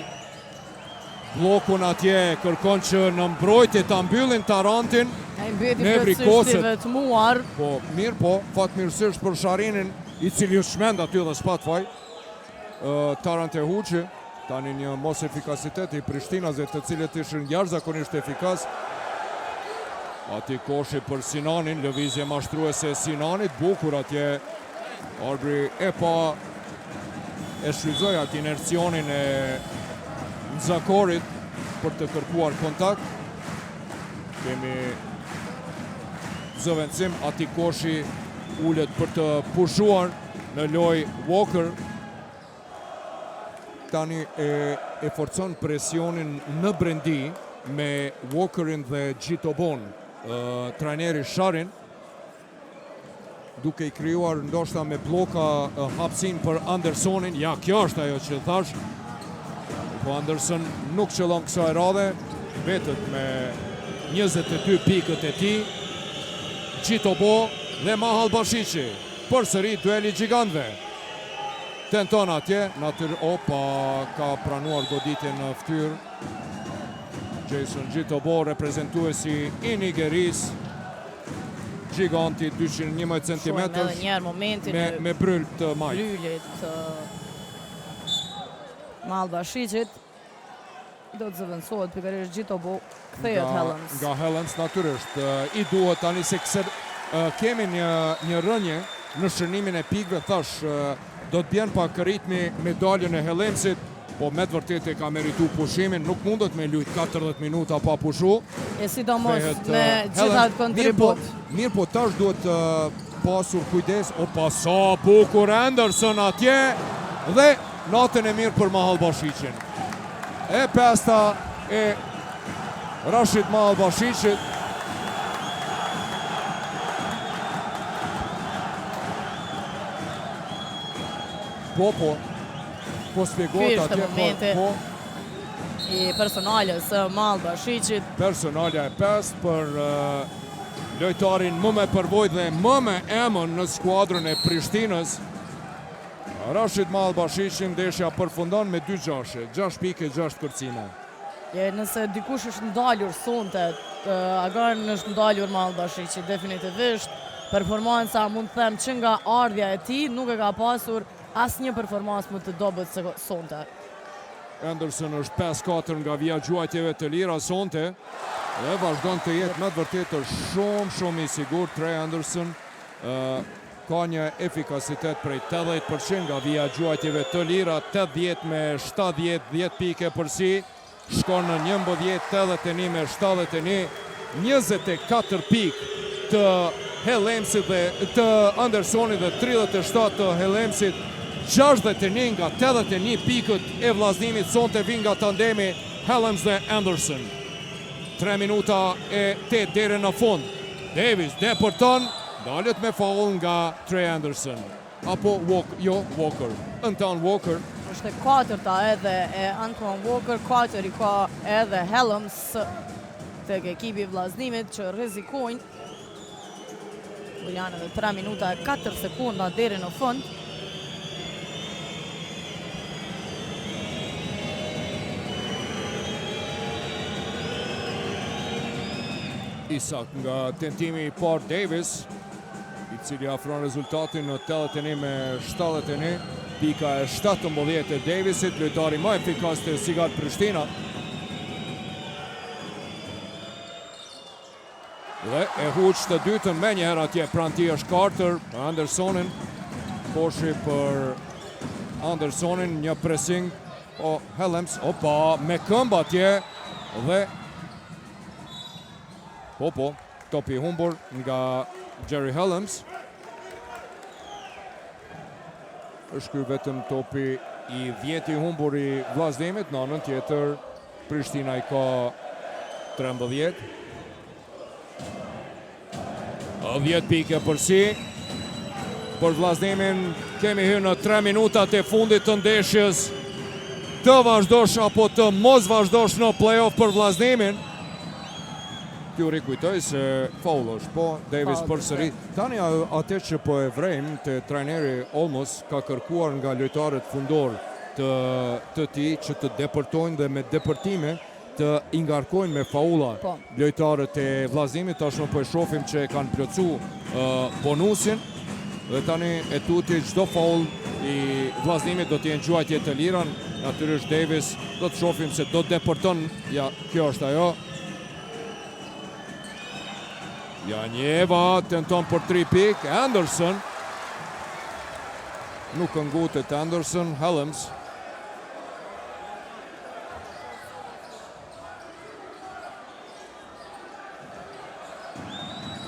blokun atje, kërkon që në mbrojtje ta mbyllin Tarantin. E mbyti plotësisht i vetmuar. Po, mirë po, fatmirësisht për Sharinin, i cili u shmend aty dhe s'pat faj. Tarant e huqi, tani një mos efikasitet i Prishtinasve të cilët ishin jashtëzakonisht efikas. Ati koshi për Sinanin, lëvizje mashtruese Sinanit, bukur atje. Arbri e pa e shfryzoi atë inercionin e Zakorit për të kërkuar kontakt. Kemi zëvendësim, ati koshi ullet për të pushuar në loj Walker. Tani e forcon presionin në brendi me Walkerin dhe Gjitobon, trajneri Sharin, duke i krijuar ndoshta me bloka hapësin për Andersonin. Ja, kjo është ajo që thash. Po Anderson nuk qëllon kësaj radhe, vetët me 22 pikët e ti. Gjitobo dhe Mahalbashiqi, për sëri dueli gjigantve. Tenton atje, opa, ka pranuar goditje në fytyr. Jason Gjitobo, reprezentuesi i Nigeris, giganti 211 cm, edhe njerë momentin me bryll të majtë. Bryllit Mahalbashiqit do të zëvendësohet pikërisht Gjitobo, kthehet Hellems. Nga Hellems natyrisht. I duhet tani se kemi një rënje në shënimin e pikëve, thash do të bjen pak ritmi medaljën e Hellemsit, po me të vërtet e ka meritu pushimin, nuk mundet me lujt 40 minuta pa pushu. E sidomos me gjithat kontribut. Mirë po tash duhet pasur kujdes. Opa, sa bukur Anderson atje, dhe natën e mirë për Mahalbashiqin. E pesta e Rashid Mahalbashiqit. Po spjegot atje. I personalës Mahalbashiqit. Personalja e pest për lojtarin më me përvojë dhe më me emën në skuadrën e Prishtinës. Rashid Mahalbashiqi, ndeshja përfundon me 2 gjashe, 6 pike, 6 kërcime. Nëse dikush është ndalur sonte, Agan është ndalur Mahalbashiqi, definitivisht. Performanca mund të them që nga ardhja e tij nuk e ka pasur asnjë performancë më të dobët se sonte. Anderson është 5-4 nga vija gjuajtjeve të lira sonte, dhe vazhdon të jetë me të vërtetë shumë i sigurt. Trey Anderson ka një efikasitet prej 80% nga vija gjuajtjeve të lira, 80 me 70, 10 pike përsi, shkon në 11, 81 me 71, 24 pikë të Hellemsit dhe të Andersonit dhe 37 të Hellemsit, 61 nga 81 pikët e vllaznimit sonte vijnë nga tandemi Hellems dhe Anderson. 3 minuta e 8 deri në fund. Davis depërton, dalet me foul nga Trey Anderson. Apo Walker. Anton Walker. Është e katërta edhe e Anton Walker, 4 i ka edhe Hellems tek ekipi i vllaznimit që rrezikojnë. Janë edhe 3 minuta e 4 sekunda deri në fund. Isak nga tentimi i parë Davis, i cili afron rezultatin në 81 me 71, pika e 17 e Davisit, lojtari më efikas të Sigat Prishtina. Dhe e huq të dytën me njëherë atje pranë tij është Carter, Andersonin, poshi për Andersonin, një pressing O, Helms, opa, me këmbë atje dhe po, topi humbur nga Jerry Helms. Është ky vetëm topi i 10 i humbur i Vllaznemit, në anën tjetër Prishtina i ka 13. 10 pike përsi. Për Vllaznemin kemi hyrë në 3 minutat e fundit të ndeshjes. Të vazhdosh apo të mos vazhdosh në play-off për Vllaznemin. T'ju rikujtoj se faul është, po, Davis përsëri. Tani atë që po e vrejmë të trajneri Olmos ka kërkuar nga lojtarët fundor të tij që të depërtojnë dhe me depërtime të ingarkojnë me faula lojtarët e Vllaznemit. Tashmë po e shohim që e kanë plotsu bonusin dhe tani e tuti çdo faul i Vllaznemit do të jenë gjuajtje të lira. Natyrisht Davis do të shohim se do depërton, ja, kjo është ajo. Janjeva tenton për 3 pik, Anderson. Nuk ngutet Anderson, Helms.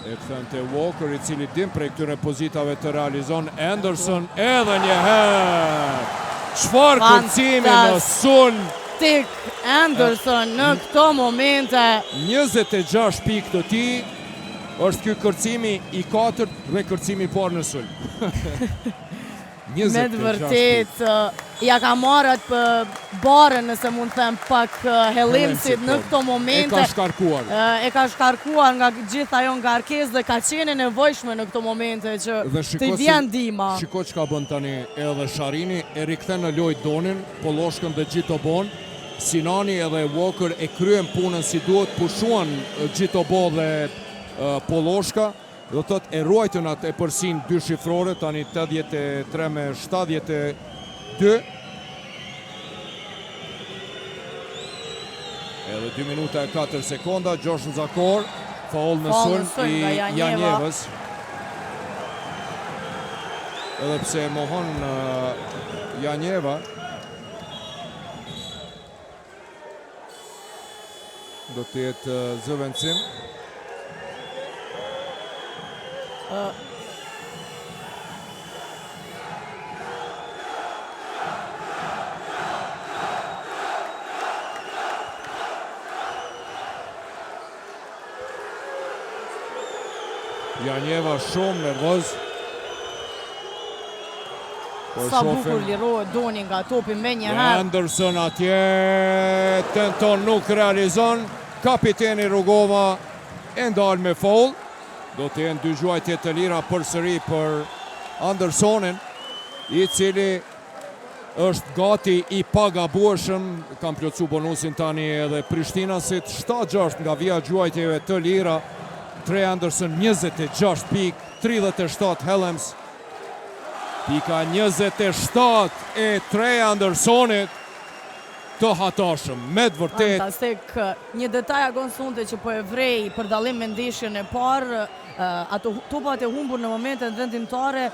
E këthente Walker, i cili dim prej këtyre pozitave të realizon. Anderson edhe një herë. Çfarë kërcimi në sul. Anderson në këto momente. 26 pik të tij. Është ky kërcimi i 4 dhe kërcimi i parë në sulm. Me të vërtet, ja ka marrë atë barën, nëse mund të them, pak Hellemsit në këto momente. E ka shkarkuar. E ka shkarkuar nga gjithë ajo ngarkesë dhe ka qenë nevojshme në këto momente që të vjen ndihma. Shiko çka bën tani edhe Sharini, e rikthen në lojë Donin, Polloshkën dhe Gjitobon. Sinani edhe Walker e kryen punën si duhet, pushuan Gjitobo dhe Polloshka, do të thotë e ruajtën atë e përsin 2 shifrore, tani 83 me 72. Edhe 2 minuta e 4 sekonda, Gjoshen Zakor, faul në sulm i Janjevës. Edhe pse mohon Janjeva, do të jetë zëvendësim. Janjeva shumë nervoz. Sa bukur lirohet Doni nga topi me një herë. Anderson atje tenton, nuk realizon. Kapiteni Rugova e ndal me faul. Do të jenë 2 gjuajtje të lira përsëri për Andersonin, i cili është gati i pagabueshëm. Kam plotsu bonusin tani edhe Prishtinasit, 7-6 nga vija gjuajtjeve të lira. 3 Anderson, 26 pik, 37 Helms. Pika 27 e 3 Andersonit të hatashëm, me të vërtet. Fantastik, një detaj agon sunte që po e vrej për dallim me ndeshjen e parë, ato topat e humbur në momentet vendimtare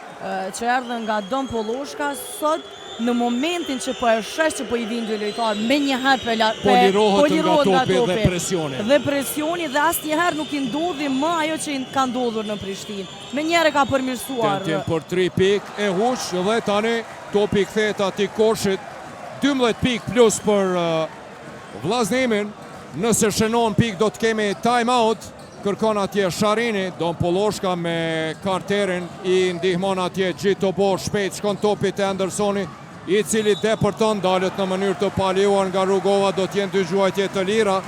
që erdhën nga Don Polloshka, sot në momentin që po e shesh që po i vinë dy lojtarë, me një herë po lirohet nga topi dhe presioni. Dhe presioni dhe asnjëherë nuk i ndodhi më ajo që ka ndodhur në Prishtinë. Me njëherë ka përmirësuar. Tentim për 3 pik e huq dhe tani topi kthehet atij koshit. 12 pik plus për Vllaznemin. Nëse shënon pik do të kemi time out. Kërkon atje Sharini, Don Polloshka me karterin, i ndihmon atje Gjitobo, shpejt shkon topi te Andersoni, i cili depërton, dalet në mënyrë të paliuar nga Rugova, do t'jenë 2 gjuajtje të lira.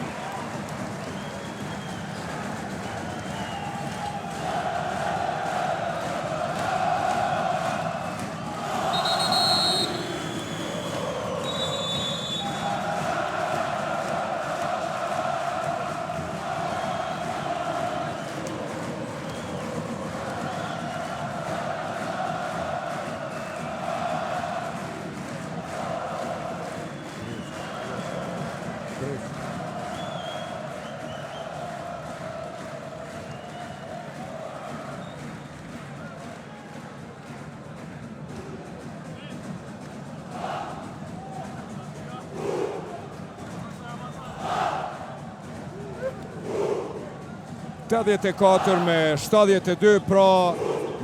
84 me 72, pra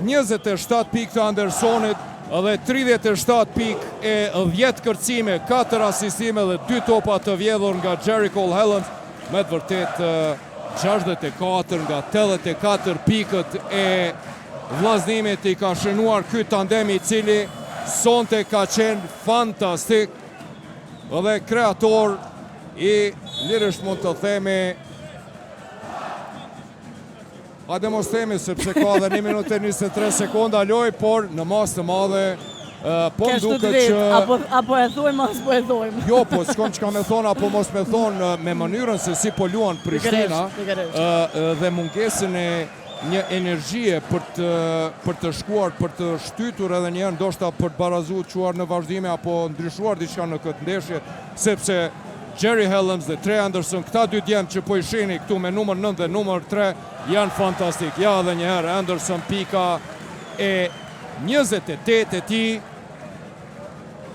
27 pikë të Andersonit dhe 37 pikë e 10 kërcime, 4 asistime dhe 2 topa të vjedhur nga Jerry Cole Helms. Me të vërtet 64 nga 84 pikët e vllaznimit i ka shënuar ky tandem i cili sonte ka qenë fantastik dhe kreator i lirësht mund të themi. Hajde mos themi sepse ka dhe 1 minutë e 23 sekonda loj, por në mas të madhe po më duket që... Apo e thojmë, as po e thojmë. Jo, po s'kom që ka me thonë, apo mos me thonë me mënyrën se si po luan Prishtina dhe mungesën e një energjie për të shkuar, për të shtytur edhe njerë ndoshta për të barazuar quar në vazhdime apo ndryshuar diçka në këtë ndeshje, sepse Jerry Helms dhe Trey Anderson, këta dy djemë që po i shini këtu me numër 9 dhe numër 3, janë fantastik. Ja dhe njëherë Anderson pika e 28 e ti,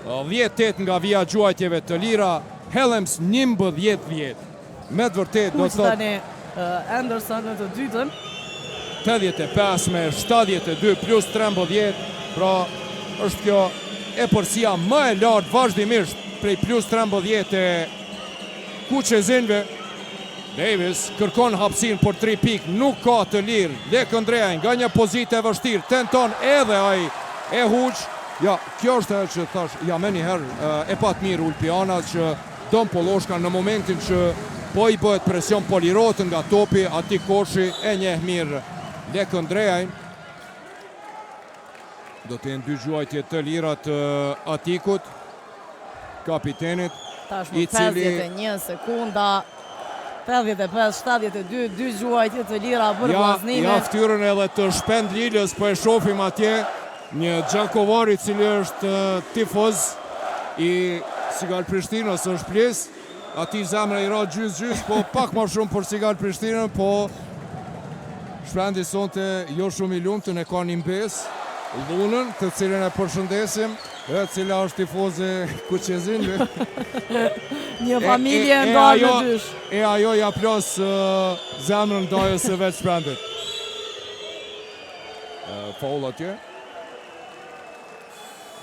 18 nga vija gjuajtjeve të lira, Helms 11-10. Me të vërtet do të thotë Anderson në të dytën 85 me 72 plus 13, pra është kjo e përsia më e lartë vazhdimisht prej plus 13 e Kuqezinve. Davis kërkon hapësin për 3 pikë, nuk ka të lirë. Lekëndreja nga një pozitë e vështirë, tenton edhe ai e huq. Ja, kjo është që thash, ja me njëherë e pat mirë Ulpiana që Don Poloshka në momentin që po i bëhet presion polirot nga topi, ati Koshi e njeh mirë Lekëndrejajn. Do të jenë 2 gjuajtje të lira të Atikut, kapitenit. Tashmë 51 sekunda, 55-72, 2 gjuajtje të lira për vllaznimin. Ja ftyrën edhe të Shpend Lilës, po e shohim atje, një Gjakovari cili është tifoz i Sigal Prishtinës, është ples, ati zemra i ra gjys, po pak ma shumë për Sigal Prishtinën, po Shpendi sonte jo shumë i lumtën, e ka një mbes, Lunën, të cilën e përshëndesim, e cila është tifoze Kuqezinve. Një familje ndarë në dysh. E ajo ja plos zemrën dajës e vetë Shpendit. Faul atje.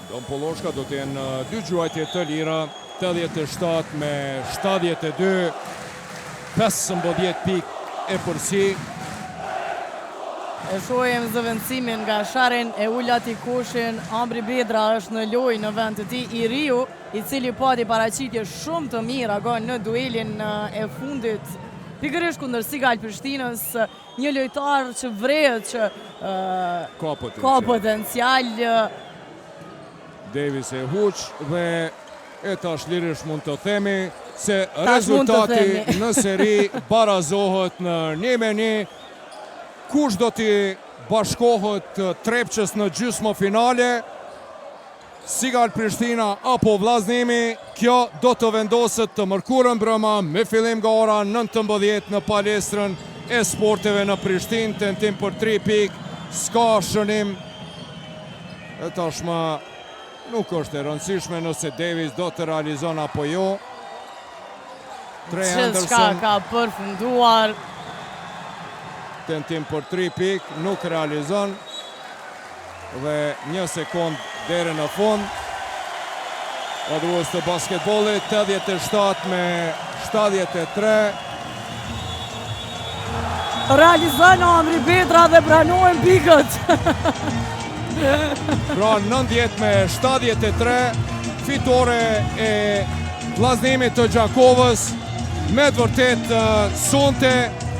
Don Poloshka do të jenë 2 gjuajtje të lira, 87 me 72, 15 pikë e përsi. E shohem zëvendësimin nga Sharin e Ullati Koshin. Ambri Bedra është në lojë në vend të tij. I riu, i cili pati paraqitje shumë të mira në duelin e fundit pikërisht kundër Sigal Prishtinës, një lojtar që vrehet që ka potencial. Davis e huq dhe e tash lirisht mund të themi se rezultati në seri barazohet në 1-1. Kush do t'i bashkohet Trepçës në gjysmë finale, Sigal Prishtina apo vllaznimi, kjo do të vendoset të mërkurën brëma me fillim nga ora 19 në palestrën e sporteve në Prishtinë, tentim për 3 pikë, s'ka shënim. E tashmë nuk është e rëndësishme nëse Davis do të realizon apo jo. Trey Anderson ka përfunduar. Tentim për 3 pikë, nuk realizon. Dhe 1 sekund deri në fund. Adrues të basketbollit, 87 me 73. Realizon Ambri Bedra dhe pranojnë pikët. Pra 90 me 73, fitore e vllaznimit të Gjakovës. Me të vërtet sonte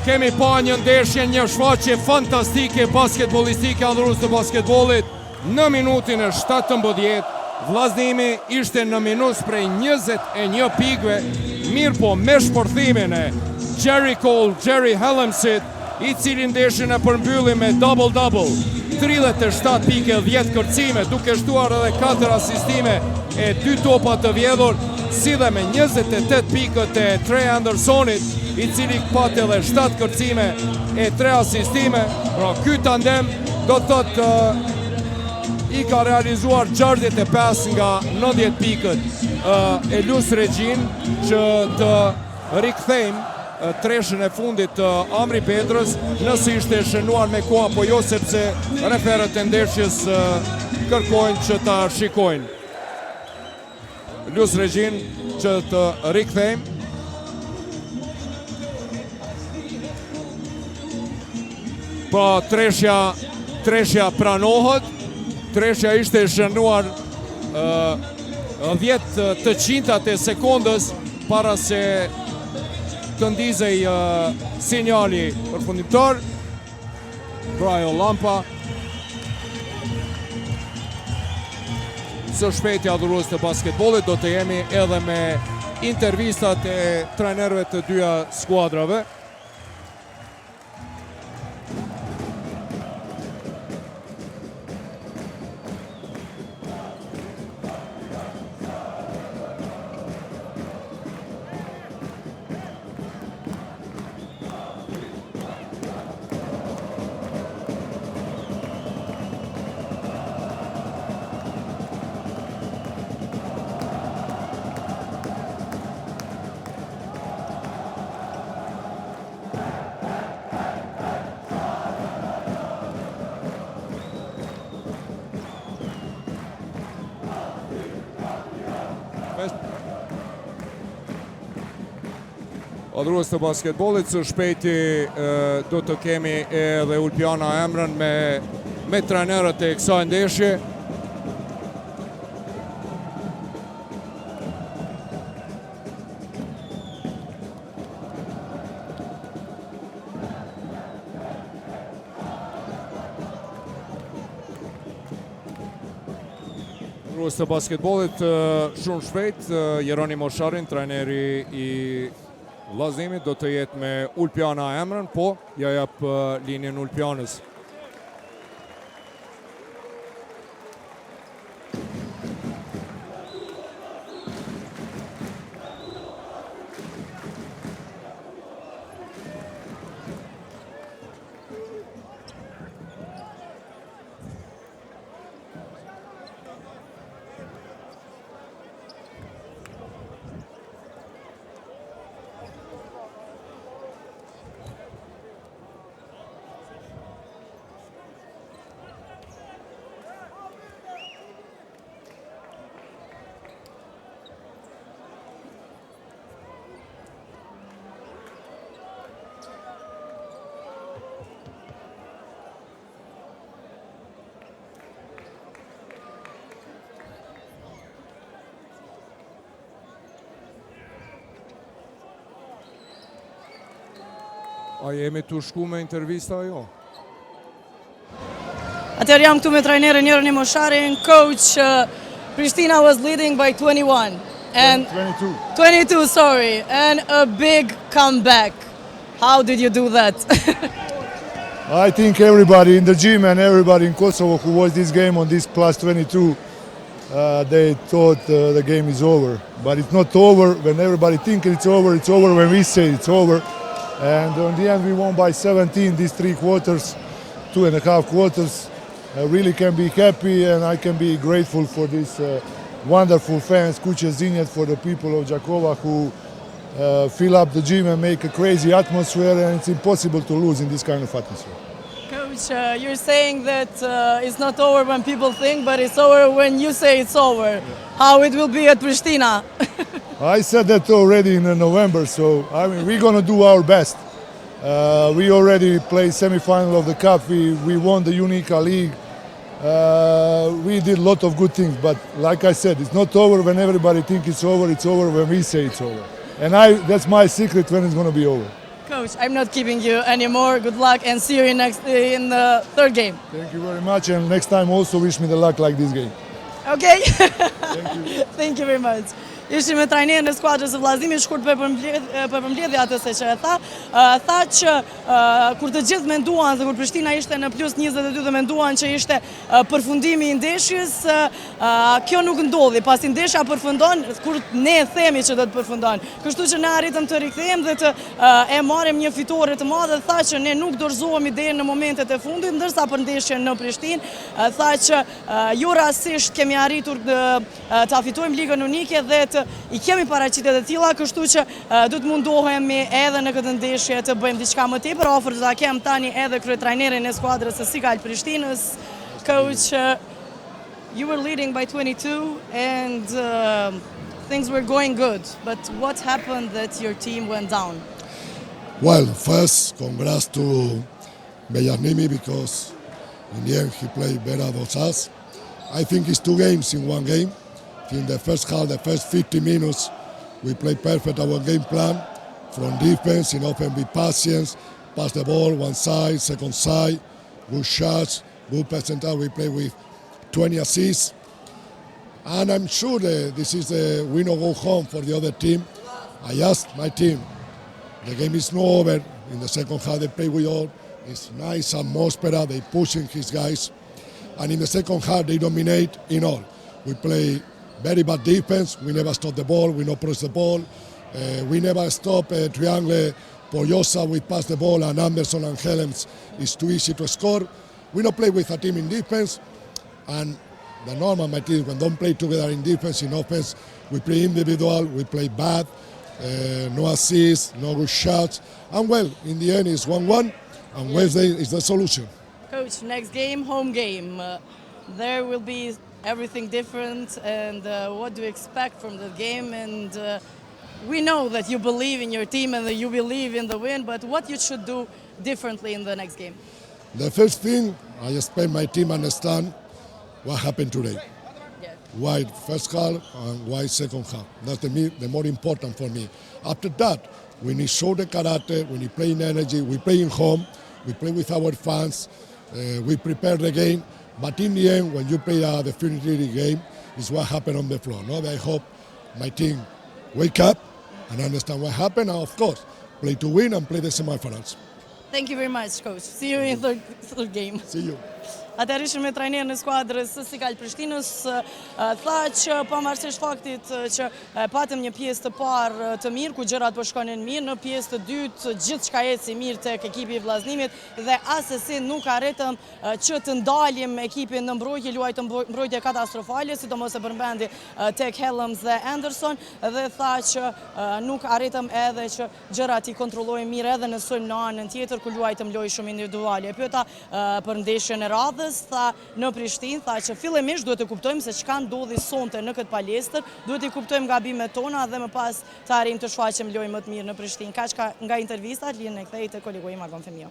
kemi pa një ndeshje, një shfaqje fantastike basketbolistike adhurues të basketbollit. Në minutin e 17, vllaznimi ishte në minus prej 21 pikëve, mirë po me shpërthimin e Jerry Helmsit, i cili ndeshjen e përmbylli me double-double, 37 pikë, 10 kërcime, duke shtuar edhe 4 asistime e 2 topa të vjedhur, si dhe me 28 pikët e Trey Andersonit, i cili pati edhe 7 kërcime e 3 asistime. Pra ky tandem do të thotë i ka realizuar 65 nga 90 pikët. Elus Regjin që të rikthejmë treshën e fundit të Amri Petrës, nëse ishte shënuar me kohë apo jo, sepse referët e ndeshjes kërkojnë që ta shikojnë. Lus Regjin që të rikthejmë. Pa treshja pranohet, treshja ishte shënuar 10% e sekundës para se të ndizej sinjali përfundimtar. Brajo Lampa. Së shpejti adhurues të basketbollit do të jemi edhe me intervistat e trajnerëve të dyja skuadrave. Adhurues të basketbollit, së shpejti do të kemi edhe Ulpjana Emrën me trajnerët e kësaj ndeshje. Adhurues të basketbollit, shumë shpejt, Jeroni Mosharin, trajneri i Vllazimit, do të jetë me Ulpjana Emrën, po ja jap linjën Ulpjanës. A jemi të shku me intervista jo? Atëherë jam këtu me trajnerin Jeroni Mosharin. Coach, Prishtina was leading by 21. And 22, sorry. And a big comeback. How did you do that? I think everybody in the gym and everybody in Kosovo who watched this game on this plus 22, they thought the game is over. But it's not over. When everybody thinks it's over when we say it's over. And in the end we won by 17 these 3 quarters, 2.5 quarters. I really can be happy and I can be grateful for these wonderful fans, Kuće Zinjet, for the people of Đakova who fill up the gym and make a crazy atmosphere, and it's impossible to lose in this kind of atmosphere. Coach, you're saying that it's not over when people think, but it's over when you say it's over. Yeah. How it will be at Pristina? I said that already in November, so I mean we're gonna do our best. We already played semi-final of the cup. We won the Unica League. We did a lot of good things, but like I said, it's not over when everybody thinks it's over. It's over when we say it's over. And that's my secret when it's gonna be over. Coach, I'm not keeping you anymore. Good luck and see you in the third game. Thank you very much, and next time also wish me the luck like this game. Okay. Thank you. Thank you very much. Ishim me trajnerin e skuadrës së Vllazimit, shkurt për përmbledhje atë se që e tha që kur të gjithë menduan se kur Prishtina ishte në plus 22 dhe menduan që ishte përfundimi i ndeshjes, kjo nuk ndodhi, pasi ndeshja përfundon kur ne themi që do të përfundon. Kështu që ne arritëm të rikthehemi dhe të e marrim një fitore të madhe. Tha që ne nuk dorëzohemi deri në momentet e fundit, ndërsa për ndeshjen në Prishtinë tha që jo rastësisht kemi arritur ta fitojmë ligën unike dhe i kemi paraqitet e tilla, kështu që do të mundohemi edhe në këtë ndeshje të bëjmë diçka më tepër. Afër do ta kem tani edhe kryetrajnerin e skuadrës së Sigal Prishtinës. Coach, you were leading by 22 and things were going good, but what happened that your team went down? Well, first, congrats to Bellarnimi because in the end he played better than us. I think it's 2 games in 1 game. In the first half, the first 50 minutes, we played perfect our game plan from defense, in open with patience, pass the ball one side, second side, good shots, good percentage. We play with 20 assists. And I'm sure that this is the win or go home for the other team. I asked my team, the game is not over. In the second half, they play with all. It's nice atmosphere. They pushing his guys. And in the second half, they dominate in all. We play very bad defense. We never stop the ball. We not press the ball. We never stop triangle. Pollosa, we pass the ball, and Anderson and Helms is too easy to score. We not play with a team in defense. And the normal, my team, when don't play together in defense, in offense, we play individual, we play bad, no assists, no good shots. And well, in the end, it's 1-1, and Wednesday is the solution. Coach, next game, home game. There will be everything different, and what do you expect from the game? And we know that you believe in your team and that you believe in the win, but what you should do differently in the next game? The first thing, I expect my team understand what happened today. Yeah. Why first half and why second half. That's the more important for me. After that, we need to show the character, we need to play in energy, we play in home, we play with our fans, we prepare the game. But in the end, when you play a definitive game, it's what happened on the floor. No? I hope my team wake up and understand what happened, and of course, play to win and play the semifinals. Thank you very much, Coach. See you in the third game. See you. Atëherë ishim me trajnerin e skuadrës së Sigal Prishtinës, tha që pavarësisht faktit që patëm një pjesë të parë të mirë, ku gjërat po shkonin mirë, në pjesë të dytë gjithçka eci mirë tek ekipi i vllaznimit dhe asesi nuk arritëm që të ndalim ekipin në mbrojtje, luajtëm mbrojtje katastrofale, sidomos e përmendi tek Helms dhe Anderson, dhe tha që nuk arritëm edhe që gjërat i kontrollojmë mirë edhe në sulm në anën tjetër, ku luajtëm lojë shumë individuale. E pyeta për ndeshjen e radhës, tha në Prishtinë, tha që fillimisht duhet të kuptojmë se çka ndodhi sonte në këtë palestër, duhet të kuptojmë gabimet tona dhe më pas të arrijmë të shfaqem lojë më të mirë në Prishtinë. Kaq nga intervistat, linë e kthej te kolegu im Agon Femio.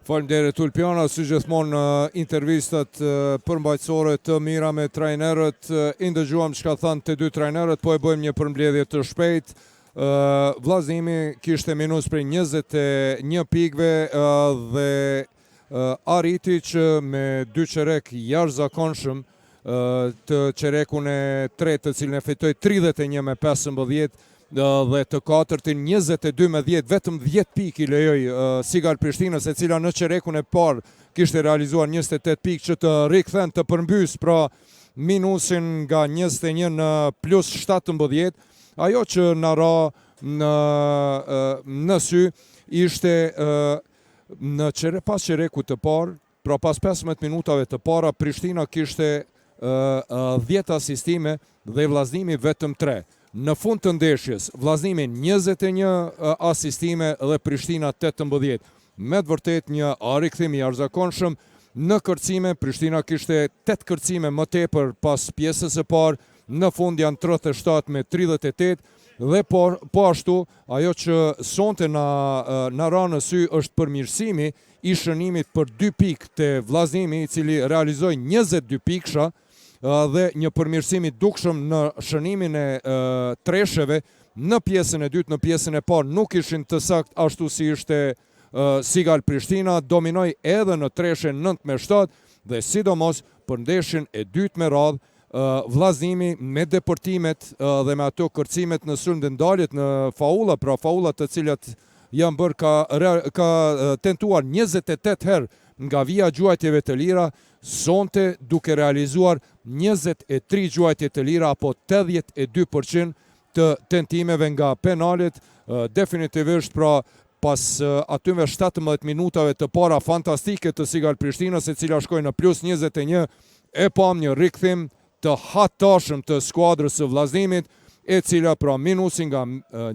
Faleminderit Ulpiana, si gjithmonë intervistat përmbajtësore të mira me trajnerët. I ndëgjuam çka thanë të dy trajnerët, po e bëjmë një përmbledhje të shpejtë. Vllaznimi kishte minus për 21 pikëve dhe arriti që me 2 qerek jashtëzakonshëm, të qerekun e tretë të cilën e fitoi 31-15 dhe të katërtin 22-10, vetëm 10 pikë i lejoi Sigal Prishtinës, e cila në qerekun e parë kishte realizuar 28 pikë që të rikthen të përmbys pra minusin nga 21 në plus 17. Ajo që na ra në sy ishte pas qerekut të parë, pra pas 15 minutave të para, Prishtina kishte 10 asistime dhe vllaznimi vetëm 3. Në fund të ndeshjes, vllaznimi 21 asistime dhe Prishtina 18. Me të vërtet një rikthim i jashtëzakonshëm në kërcime. Prishtina kishte 8 kërcime më tepër pas pjesës së parë, në fund janë 37-38. Dhe po ashtu, ajo që sonte na ra në sy është përmirësimi i shënimit për 2 pikë të vllaznimi, i cili realizoi 22 pikësha, dhe një përmirësim i dukshëm në shënimin e tresheve në pjesën e dytë. Në pjesën e parë nuk ishin të saktë ashtu si ishte Sigal Prishtina, dominoi edhe në treshe 9-7 dhe sidomos për ndeshjen e dytë me radhë, vllaznimi me deportimet dhe me ato kërcimet në sulm dhe ndaljet në faula, pra faulat të cilat janë bërë ka tentuar 28 herë nga vija gjuajtjeve të lira, sonte duke realizuar 23 gjuajtje të lira, apo 82% të tentimeve nga penalet. Definitivisht pra pas atyve 17 minutave të para fantastike të Sigal Prishtinës, e cila shkoi në plus 21, e pam një rikthim të hatashëm të skuadrës së Vllaznimit, e cila pra minusin nga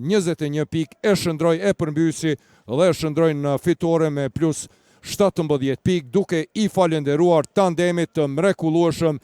21 pik e shëndroj e përmbysi dhe e shëndroj në fitore me plus 17 pik, duke i falenderuar tandemit të mrekullueshëm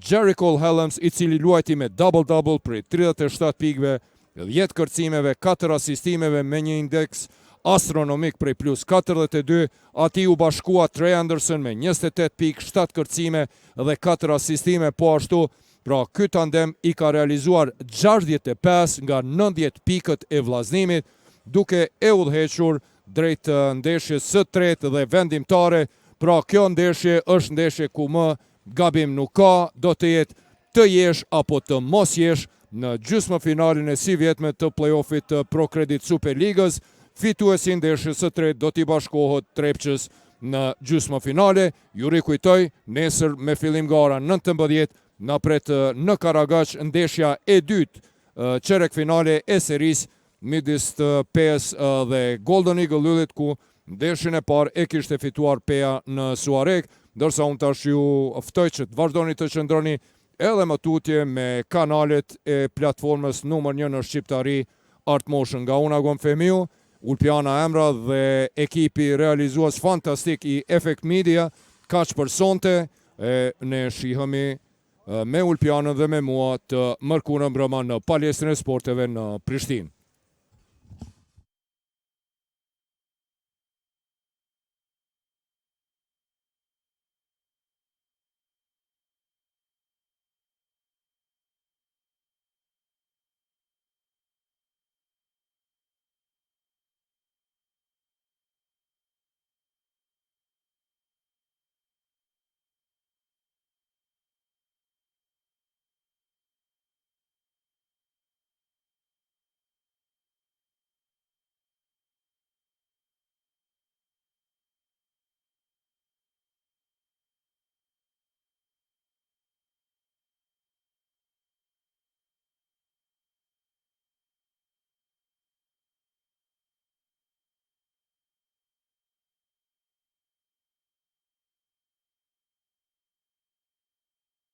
Jericho Helms, i cili luajti me double-double për 37 pikve, 10 kërcimeve, 4 asistimeve me një indeks astronomik prej plus 42, ati u bashkua Trey Anderson me 28 pik, 7 kërcime dhe 4 asistime, po ashtu, pra ky tandem i ka realizuar 65 nga 90 pikët e Vllaznimit, duke e udhëhequr drejt ndeshjes së tretë dhe vendimtare. Pra kjo ndeshje është ndeshje ku më gabim nuk ka, do të jetë të jesh apo të mos jesh në gjysmëfinalin e si vjetme të play-offit të Pro Credit Superligës. Fituesi ndeshjes së tretë do t'i bashkohet Trepçës në gjysmëfinale. Ju rikujtoj, nesër me fillim nga ora 19 na pret në Karagaq ndeshja e dytë çerek finale e serisë midis të PES dhe Golden Eagle Lullit, ku ndeshjen e parë e kishte fituar PEA në Suarek, ndërsa unë tash ju ftoj që të vazhdoni të qëndroni edhe më tutje me kanalet e platformës numër 1 në shqiptari Art Motion. Nga unë Agon Femiu, Ulpiana Emra dhe ekipi realizues fantastik i Effect Media, kaq për sonte, ne shihemi me Ulpianën dhe me mua të mërkurën brëma në Palestrën e Sporteve në Prishtinë.